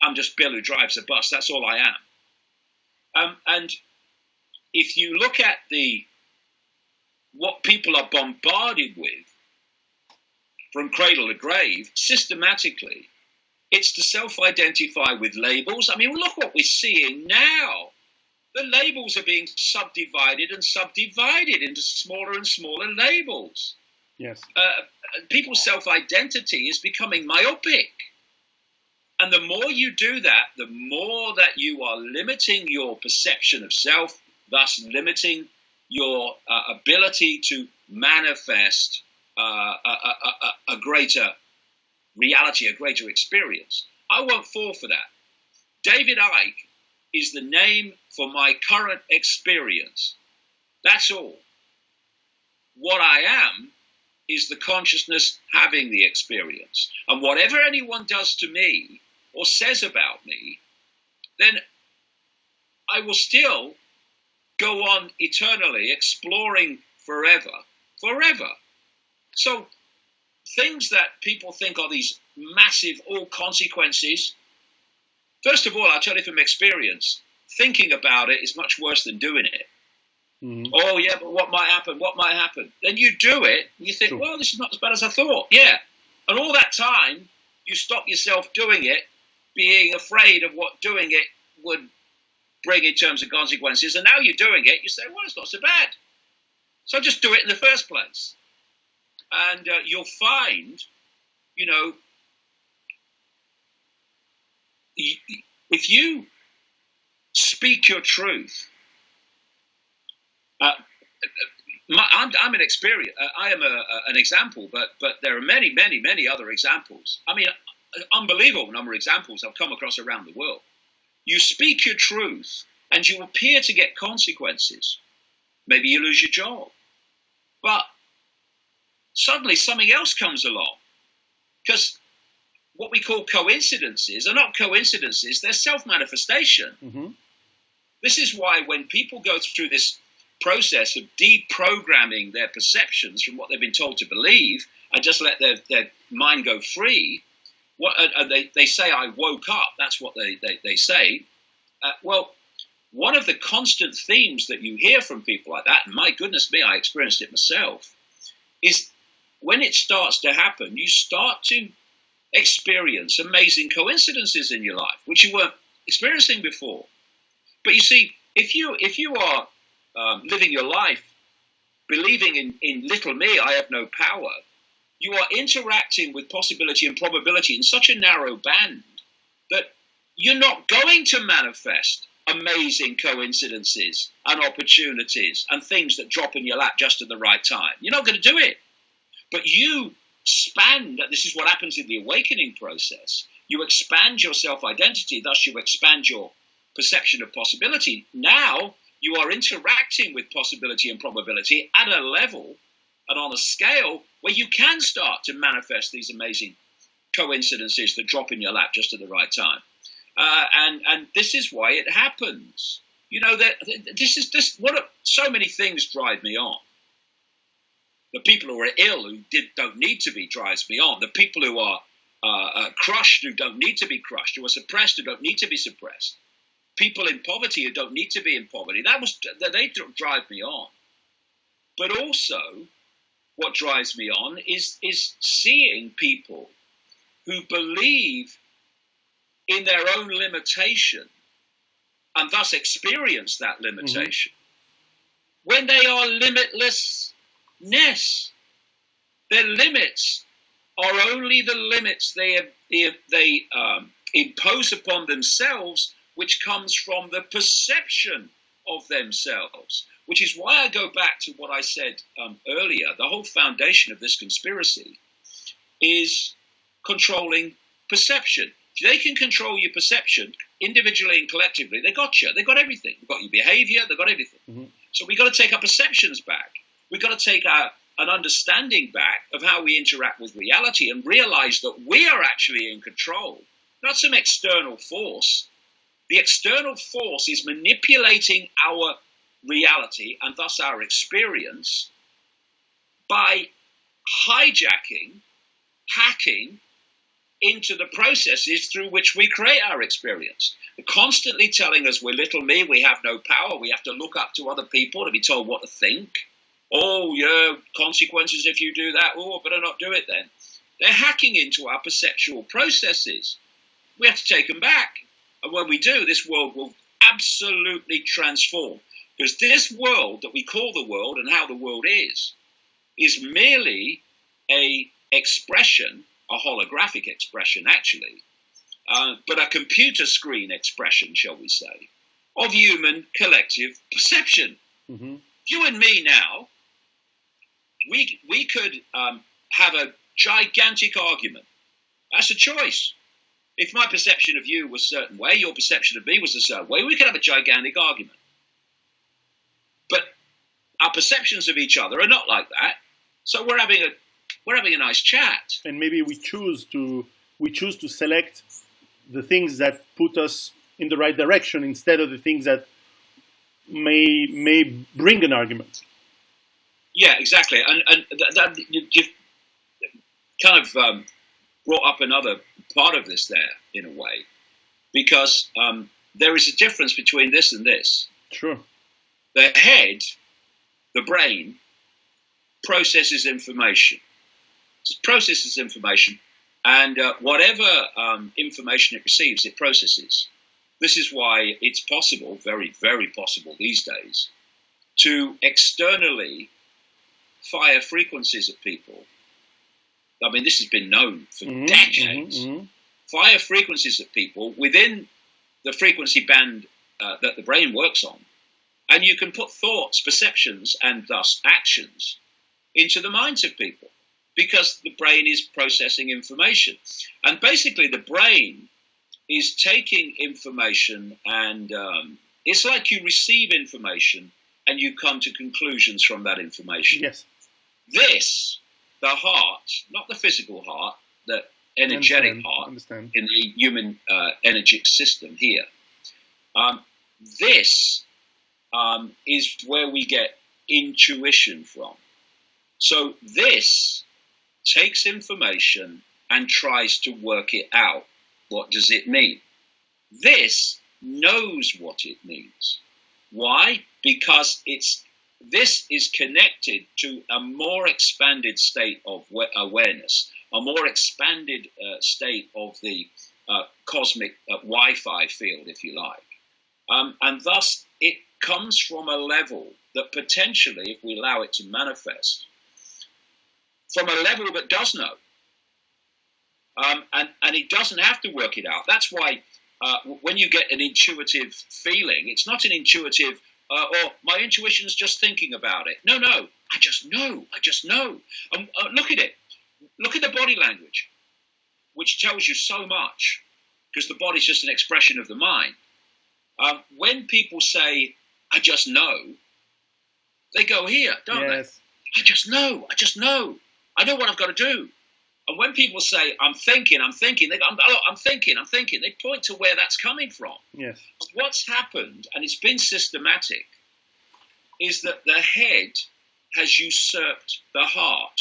I'm just Bill who drives a bus, that's all I am. And if you look at what people are bombarded with from cradle to grave, systematically, it's to self-identify with labels. I mean, look what we're seeing now. The labels are being subdivided into smaller and smaller labels. Yes. People's self-identity is becoming myopic. And the more you do that, the more that you are limiting your perception of self, thus limiting your ability to manifest a greater reality, a greater experience. I won't fall for that. David Icke is the name for my current experience. That's all. What I am is the consciousness having the experience. And whatever anyone does to me or says about me, then I will still go on eternally exploring forever. So things that people think are these massive all consequences, first of all, I'll tell you from experience, thinking about it is much worse than doing it. Mm-hmm. Oh, yeah, but what might happen? Then you do it, and you think, well, this is not as bad as I thought. Yeah. And all that time, you stop yourself doing it, being afraid of what doing it would bring in terms of consequences. And now you're doing it, you say, well, it's not so bad. So just do it in the first place. And you'll find, if you speak your truth, I'm an experience. I am an example, but there are many, many, many other examples. I mean, unbelievable number of examples I've come across around the world. You speak your truth, and you appear to get consequences. Maybe you lose your job, but suddenly something else comes along. Because what we call coincidences are not coincidences, they're self-manifestation. Mm-hmm. This is why when people go through this process of deprogramming their perceptions from what they've been told to believe and just let their mind go free, they say, I woke up, that's what they say. Well, one of the constant themes that you hear from people like that, and my goodness me, I experienced it myself, is when it starts to happen, you start to experience amazing coincidences in your life, which you weren't experiencing before. But you see, if you are living your life believing in little me, I have no power, you are interacting with possibility and probability in such a narrow band that you're not going to manifest amazing coincidences and opportunities and things that drop in your lap just at the right time. You're not going to do it. But you expand, this is what happens in the awakening process. You expand your self-identity, thus you expand your perception of possibility. Now you are interacting with possibility and probability at a level and on a scale where you can start to manifest these amazing coincidences that drop in your lap just at the right time. And this is why it happens. You know, that so many things drive me on. The people who are ill who don't need to be drives me on. The people who are crushed who don't need to be crushed, who are suppressed who don't need to be suppressed. People in poverty who don't need to be in poverty. They drive me on. But also, what drives me on is seeing people who believe in their own limitation and thus experience that limitation when they are limitlessness. Their limits are only the limits they impose upon themselves, which comes from the perception of themselves, which is why I go back to what I said earlier. The whole foundation of this conspiracy is controlling perception. If they can control your perception individually and collectively, they got you. They got everything. They've got your behavior. They've got everything. Mm-hmm. So we've got to take our perceptions back. We've got to take an understanding back of how we interact with reality and realize that we are actually in control, not some external force. The external force is manipulating our reality and thus our experience by hijacking, hacking into the processes through which we create our experience. They're constantly telling us we're little me, we have no power, we have to look up to other people to be told what to think. Oh, yeah, consequences if you do that. Oh, I better not do it then. They're hacking into our perceptual processes. We have to take them back. And when we do, this world will absolutely transform. Because this world that we call the world and how the world is merely a expression, a holographic expression actually, but a computer screen expression, shall we say, of human collective perception. Mm-hmm. You and me now, we could have a gigantic argument. That's a choice. If my perception of you was a certain way, your perception of me was a certain way, we could have a gigantic argument. But our perceptions of each other are not like that. So we're having a nice chat. And maybe we choose to select the things that put us in the right direction instead of the things that may bring an argument. Yeah, exactly. And that you've kind of brought up another part of this there, in a way, because there is a difference between this and this. Sure. The head, the brain, processes information. It processes information, and whatever information it receives, it processes. This is why it's possible, very, very possible these days, to externally fire frequencies at people. I mean, this has been known for decades. Mm-hmm. Fire frequencies at people within the frequency band that the brain works on. And you can put thoughts, perceptions, and thus actions into the minds of people because the brain is processing information. And basically the brain is taking information and it's like you receive information and you come to conclusions from that information. Yes. This, the heart, not the physical heart that energetic heart in the human energetic system here. This is where we get intuition from. So this takes information and tries to work it out. What does it mean? This knows what it means. Why? Because this is connected to a more expanded state of awareness, a more expanded state of the cosmic Wi-Fi field, if you like. And thus, it comes from a level that potentially, if we allow it to manifest, from a level that does know. And it doesn't have to work it out. That's why when you get an intuitive feeling, it's not an intuitive, or my intuition's just thinking about it. No, I just know. Look at it. Look at the body language, which tells you so much, because the body's just an expression of the mind. When people say, I just know, they go here, don't they? I just know. I know what I've got to do. And when people say, I'm thinking, they go, I'm thinking. They point to where that's coming from. Yes. What's happened, and it's been systematic, is that the head has usurped the heart.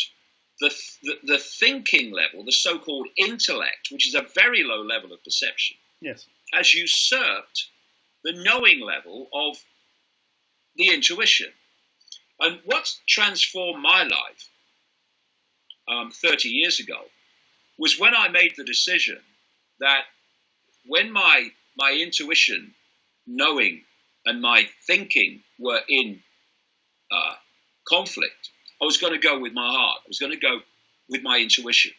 The thinking level, the so-called intellect, which is a very low level of perception, has usurped the knowing level of the intuition. And what's transformed my life 30 years ago was when I made the decision that when my intuition, knowing, and my thinking were in conflict, I was going to go with my heart. I was going to go with my intuition.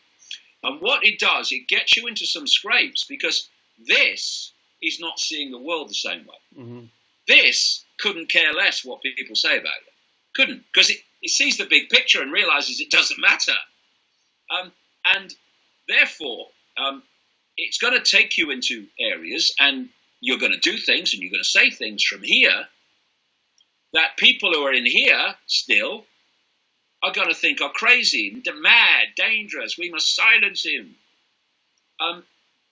And what it does, it gets you into some scrapes, because this is not seeing the world the same way. Mm-hmm. This couldn't care less what people say about you. Couldn't, because it sees the big picture and realizes it doesn't matter. And therefore, it's going to take you into areas, and you're going to do things and you're going to say things from here that people who are in here still are going to think are crazy, mad, dangerous. We must silence him.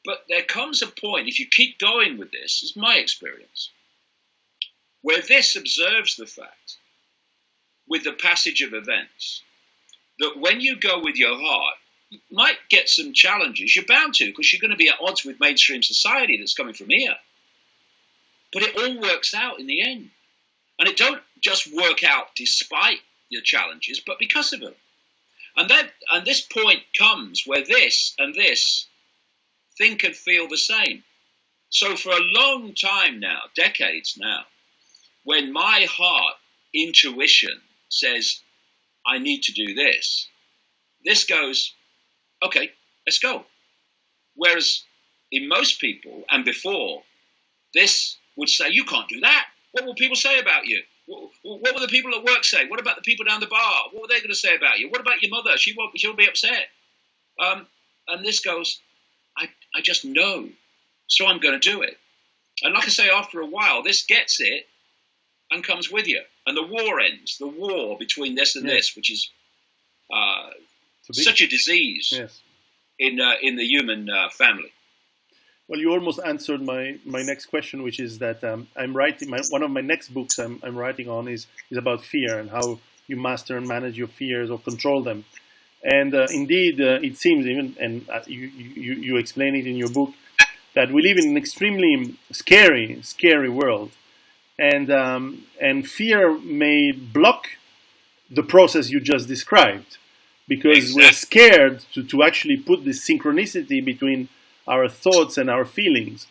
But there comes a point, if you keep going with this, is my experience, where this observes the fact, with the passage of events, that when you go with your heart, you might get some challenges. You're bound to, because you're going to be at odds with mainstream society that's coming from here. But it all works out in the end. And it don't just work out despite your challenges, but because of them. And this point comes where this and this think and feel the same. So for a long time now, decades now, when my heart intuition says, I need to do this, this goes, okay, let's go. Whereas in most people, and before, this would say, you can't do that. What will people say about you? What will the people at work say? What about the people down the bar? What were they going to say about you? What about your mother? She'll be upset. And this goes, I just know, so I'm going to do it. And like I say, after a while, this gets it and comes with you. And the war ends, the war between this and this, which is such a disease in the human family. Well, you almost answered my next question, which is that I'm writing, one of my next books I'm writing on is about fear and how you master and manage your fears or control them. And indeed, it seems even, and you explain it in your book, that we live in an extremely scary world. And fear may block the process you just described, because we're scared to actually put this synchronicity between our thoughts and our feelings.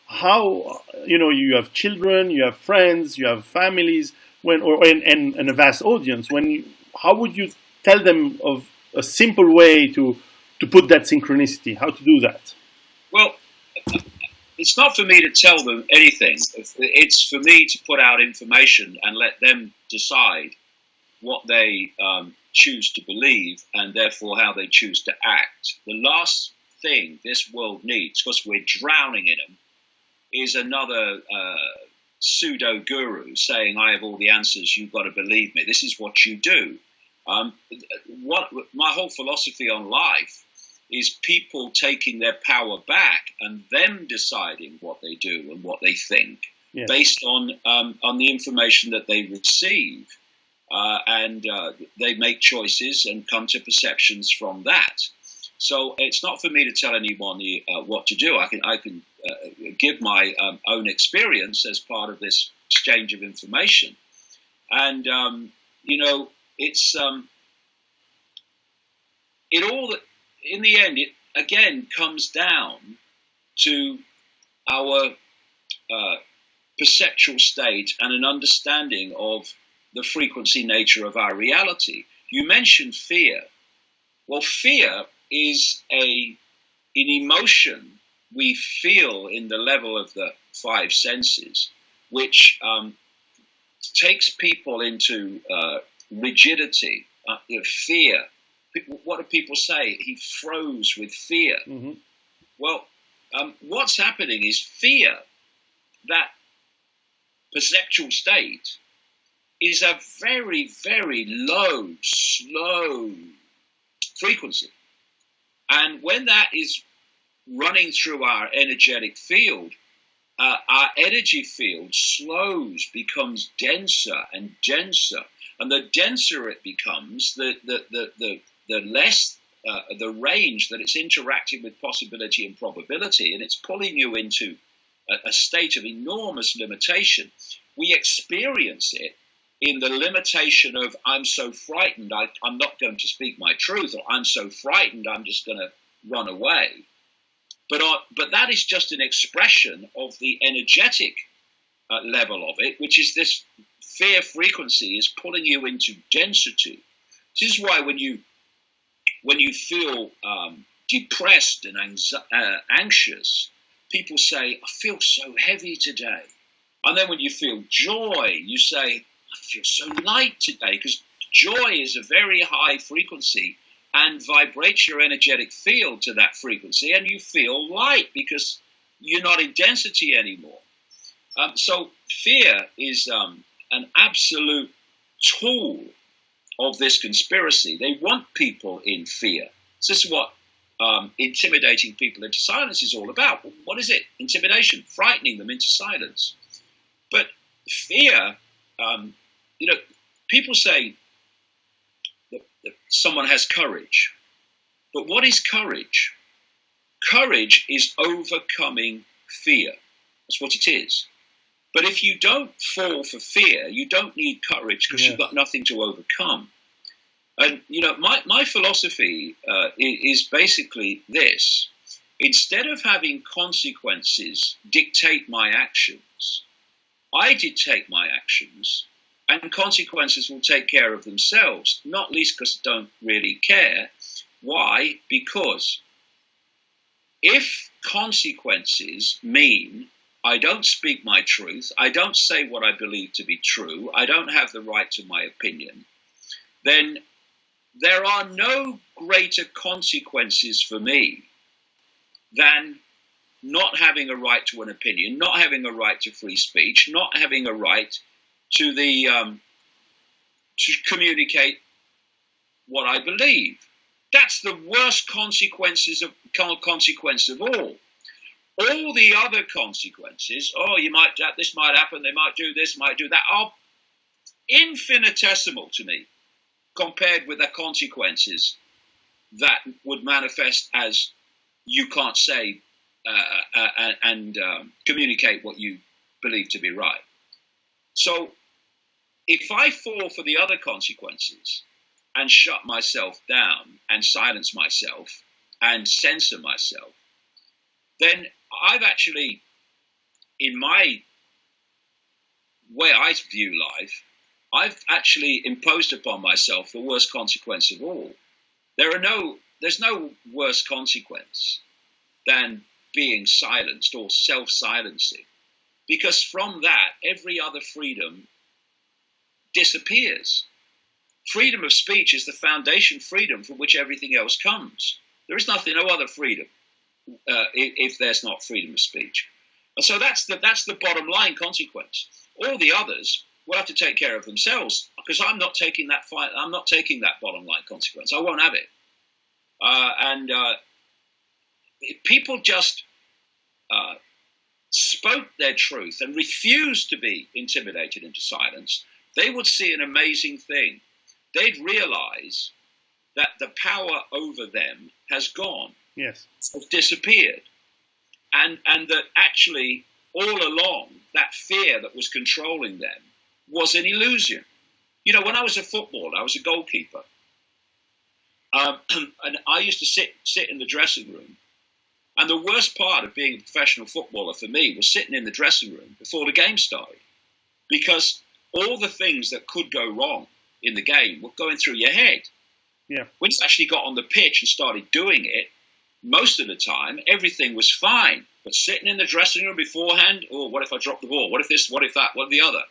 How, you have children, you have friends, you have families, and a vast audience. How would you tell them of a simple way to put that synchronicity? How to do that? Well, it's not for me to tell them anything. It's for me to put out information and let them decide what they choose to believe, and therefore how they choose to act. The last thing this world needs, because we're drowning in them, is another pseudo guru saying, I have all the answers, you've got to believe me, this is what you do. My whole philosophy on life is people taking their power back and them deciding what they do and what they think based on the information that they receive. And they make choices and come to perceptions from that. So it's not for me to tell anyone what to do. I can give my own experience as part of this exchange of information. And, it's it all, in the end, it again comes down to our perceptual state and an understanding of the frequency nature of our reality. You mentioned fear. Well, fear is an emotion we feel in the level of the five senses, which takes people into rigidity, fear. What do people say? He froze with fear. Mm-hmm. Well, what's happening is fear, that perceptual state, is a very, very low, slow frequency. And when that is running through our energetic field, our energy field slows, becomes denser and denser. And the denser it becomes, the less the range that it's interacting with possibility and probability, and it's pulling you into a state of enormous limitation. We experience it in the limitation of, I'm so frightened, I'm not going to speak my truth, or I'm so frightened, I'm just going to run away. But that is just an expression of the energetic level of it, which is this fear frequency is pulling you into density. This is why when you feel depressed and anxious, people say, I feel so heavy today. And then when you feel joy, you say, I feel so light today, because joy is a very high frequency and vibrates your energetic field to that frequency, and you feel light because you're not in density anymore. So fear is an absolute tool of this conspiracy. They want people in fear. This is what intimidating people into silence is all about. What is it? Intimidation, frightening them into silence. But fear, people say that someone has courage. But what is courage? Courage is overcoming fear. That's what it is. But if you don't fall for fear, you don't need courage because you've got nothing to overcome. And, my philosophy is basically this. Instead of having consequences dictate my actions, I dictate my actions, and consequences will take care of themselves, not least because I don't really care. Why? Because if consequences mean I don't speak my truth, I don't say what I believe to be true, I don't have the right to my opinion, then there are no greater consequences for me than not having a right to an opinion, not having a right to free speech, not having a right to to communicate what I believe. That's the worst consequence of all. All the other consequences, this might happen, they might do this, might do that, are infinitesimal to me compared with the consequences that would manifest as you can't say and communicate what you believe to be right. So if I fall for the other consequences and shut myself down and silence myself and censor myself, then I've actually, in my way I view life, I've actually imposed upon myself the worst consequence of all. There's no worse consequence than being silenced or self-silencing, because from that, every other freedom disappears. Freedom of speech is the foundation freedom from which everything else comes. There is no other freedom if there's not freedom of speech. And so that's the bottom line consequence. All the others will have to take care of themselves, because I'm not taking that fight. I'm not taking that bottom line consequence. I won't have it. if people just spoke their truth and refused to be intimidated into silence, they would see an amazing thing. They'd realize that the power over them has gone, Yes. has disappeared, and that actually all along that fear that was controlling them was an illusion. You know, when I was a footballer, I was a goalkeeper, and I used to sit in the dressing room. And the worst part of being a professional footballer for me was sitting in the dressing room before the game started, because all the things that could go wrong in the game were going through your head. Yeah. When you actually got on the pitch and started doing it, most of the time, everything was fine. But sitting in the dressing room beforehand, oh, what if I drop the ball? What if this? What if that? What if the other?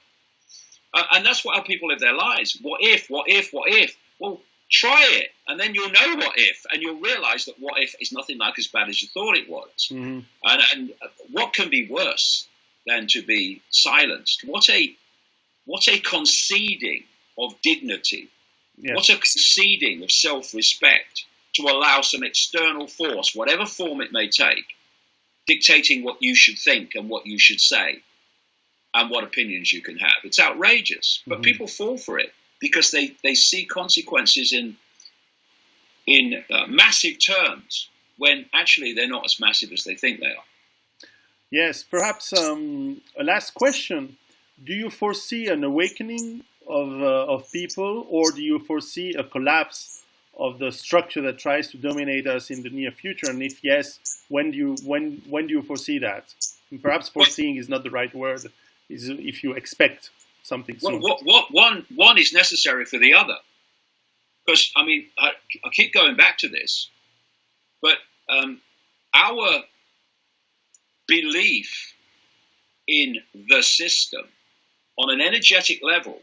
And that's how people live their lives. What if? What if? What if? Well, try it, and then you'll know what if, and you'll realize that what if is nothing like as bad as you thought it was. Mm-hmm. And what can be worse than to be silenced? What a conceding of dignity. Yes. What a conceding of self-respect to allow some external force, whatever form it may take, dictating what you should think and what you should say and what opinions you can have. It's outrageous, but people fall for it because they see consequences in massive terms when actually they're not as massive as they think they are. Yes, perhaps a last question. Do you foresee an awakening of people, or do you foresee a collapse of the structure that tries to dominate us in the near future? And if yes, when do you foresee that? And perhaps foreseeing is not the right word. Is if you expect something soon. One is necessary for the other. Because, I mean, I keep going back to this, but our belief in the system on an energetic level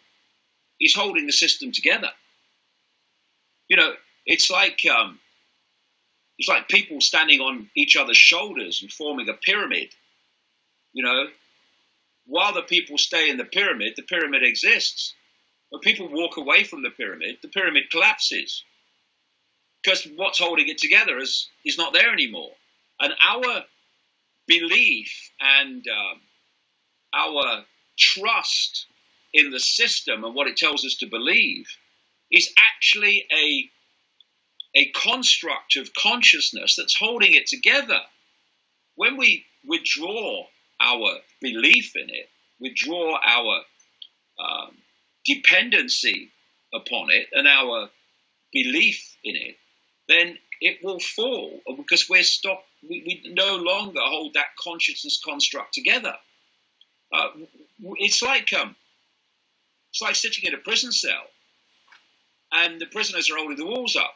is holding the system together. You know, it's like people standing on each other's shoulders and forming a pyramid. You know, while the people stay in the pyramid exists. When people walk away from the pyramid collapses. Because what's holding it together is not there anymore. And our belief and our trust in the system and what it tells us to believe is actually a construct of consciousness that's holding it together. When we withdraw our belief in it, withdraw our dependency upon it and our belief in it, then it will fall because we no longer hold that consciousness construct together. It's like sitting in a prison cell and the prisoners are holding the walls up.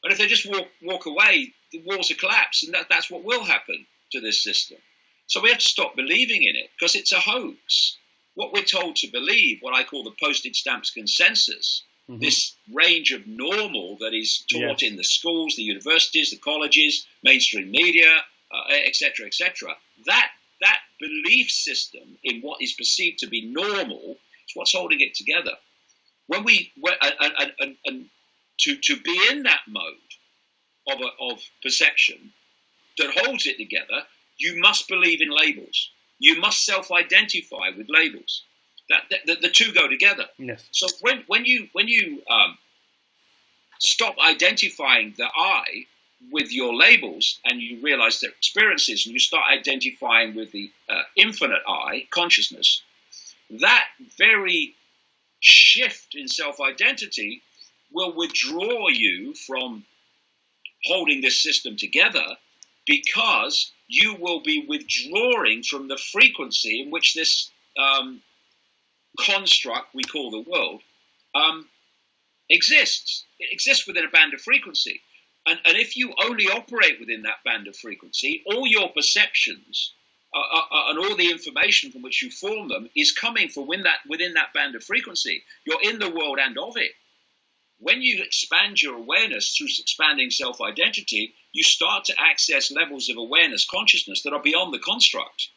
And if they just walk away, the walls will collapse, and that's what will happen to this system. So we have to stop believing in it because it's a hoax. What we're told to believe, what I call the postage stamps consensus, this range of normal that is taught in the schools, the universities, the colleges, mainstream media, etc., that belief system in what is perceived to be normal is what's holding it together. When to be in that mode of perception that holds it together, you must believe in labels. You must self-identify with labels. The two go together. Yes. So when you stop identifying the I with your labels and you realize their experiences and you start identifying with the infinite I, consciousness, that very shift in self-identity will withdraw you from holding this system together because you will be withdrawing from the frequency in which this construct we call the world exists. It exists within a band of frequency. And if you only operate within that band of frequency, all your perceptions and all the information from which you form them is coming from within that band of frequency. You're in the world and of it. When you expand your awareness through expanding self-identity, you start to access levels of awareness, consciousness that are beyond the construct.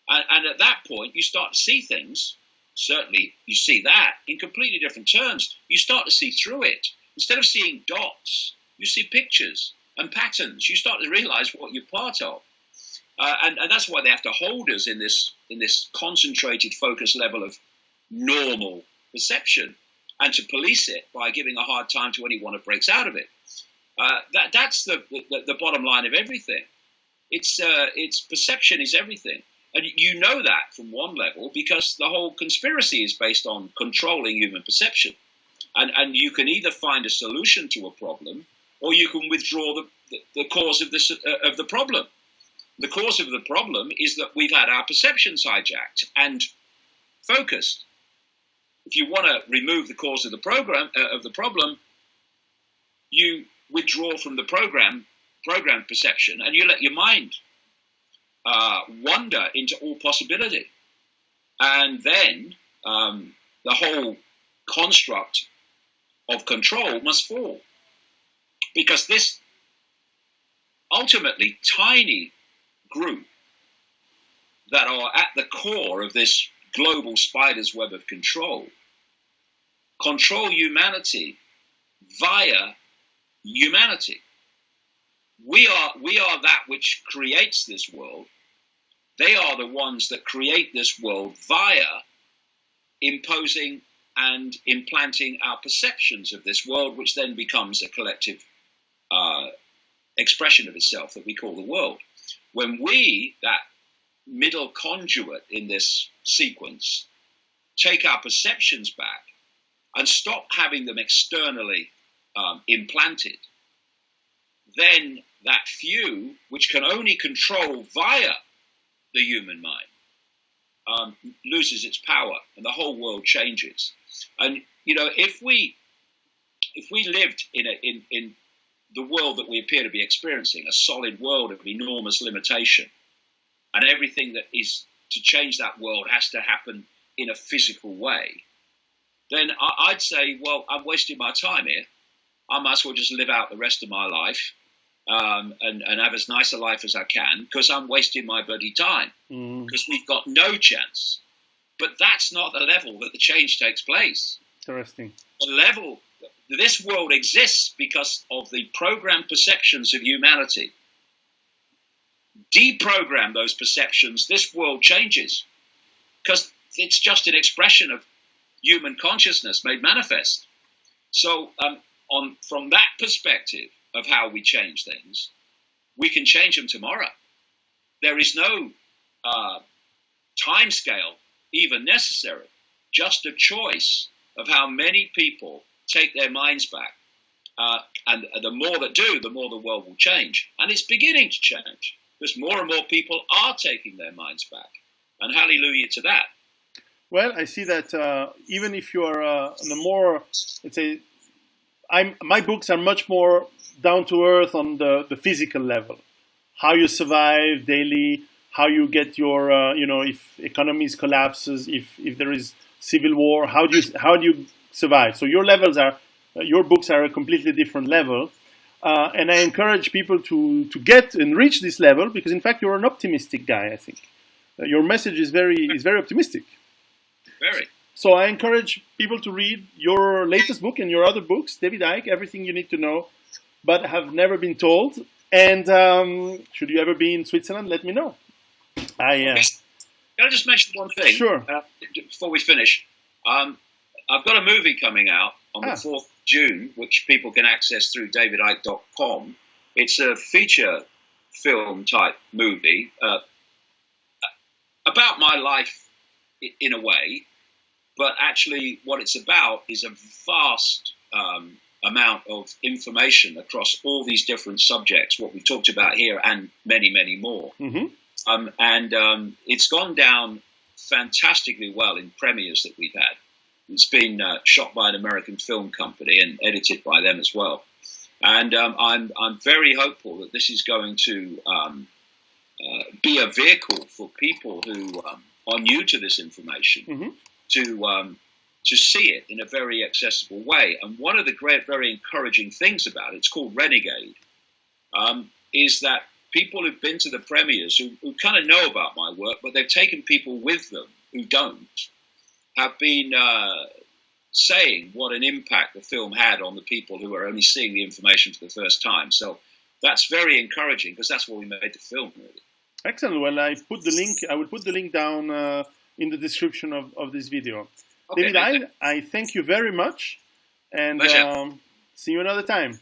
And at that point, you start to see things. Certainly, you see that in completely different terms. You start to see through it. Instead of seeing dots, you see pictures. and patterns. You start to realize what you're part of. And that's why they have to hold us in this concentrated focus level of normal perception, and to police it by giving a hard time to anyone who breaks out of it. That's the bottom line of everything. It's perception is everything. And you know that from one level because the whole conspiracy is based on controlling human perception. And you can either find a solution to a problem, or you can withdraw the cause of the problem. The cause of the problem is that we've had our perceptions hijacked and focused. If you want to remove the cause of the problem, you withdraw from the program perception, and you let your mind wander into all possibility. And then the whole construct of control must fall. Because this ultimately tiny group that are at the core of this global spider's web of control humanity via humanity. We are that which creates this world. They are the ones that create this world via imposing and implanting our perceptions of this world, which then becomes a collective expression of itself that we call the world. When we, that middle conduit in this sequence, take our perceptions back and stop having them externally implanted, then that few, which can only control via the human mind, loses its power, and the whole world changes. And if we lived in the world that we appear to be experiencing, a solid world of enormous limitation, and everything that is to change that world has to happen in a physical way, then I'd say, well, I'm wasting my time here. I might as well just live out the rest of my life and have as nice a life as I can, because I'm wasting my bloody time, because we've got no chance. But that's not the level that the change takes place. Interesting. The level, this world exists because of the programmed perceptions of humanity. Deprogram those perceptions, this world changes, because it's just an expression of human consciousness made manifest. So from that perspective of how we change things, we can change them tomorrow. There is no time scale even necessary, just a choice of how many people take their minds back. And the more that do, the more the world will change. And it's beginning to change, because more and more people are taking their minds back. And hallelujah to that. Well, I see that even if you are on a more, let's say, my books are much more down to earth on the physical level. How you survive daily, how you get your, if economies collapses, if there is civil war, how do you survive? So your books are a completely different level. And I encourage people to get and reach this level, because in fact you're an optimistic guy, I think. Your message is very optimistic. Very. So I encourage people to read your latest book and your other books, David Icke, Everything You Need to Know But Have Never Been Told. And should you ever be in Switzerland, let me know. Can I just mention one thing? Sure. Before we finish. I've got a movie coming out on the 4th of June, which people can access through davidicke.com. It's a feature film type movie about my life in a way, but actually what it's about is a vast amount of information across all these different subjects, what we've talked about here and many, many more. Mm-hmm. It's gone down fantastically well in premieres that we've had. It's been shot by an American film company and edited by them as well. And I'm very hopeful that this is going to be a vehicle for people who are new to this information, mm-hmm. to see it in a very accessible way. And one of the great, very encouraging things about it, it's called Renegade, is that people who've been to the premieres, who kind of know about my work, but they've taken people with them who don't, have been saying what an impact the film had on the people who are only seeing the information for the first time. So that's very encouraging because that's what we made the film, really. Excellent. Well, I will put the link down in the description of this video. Okay, David, I thank you very much, and see you another time.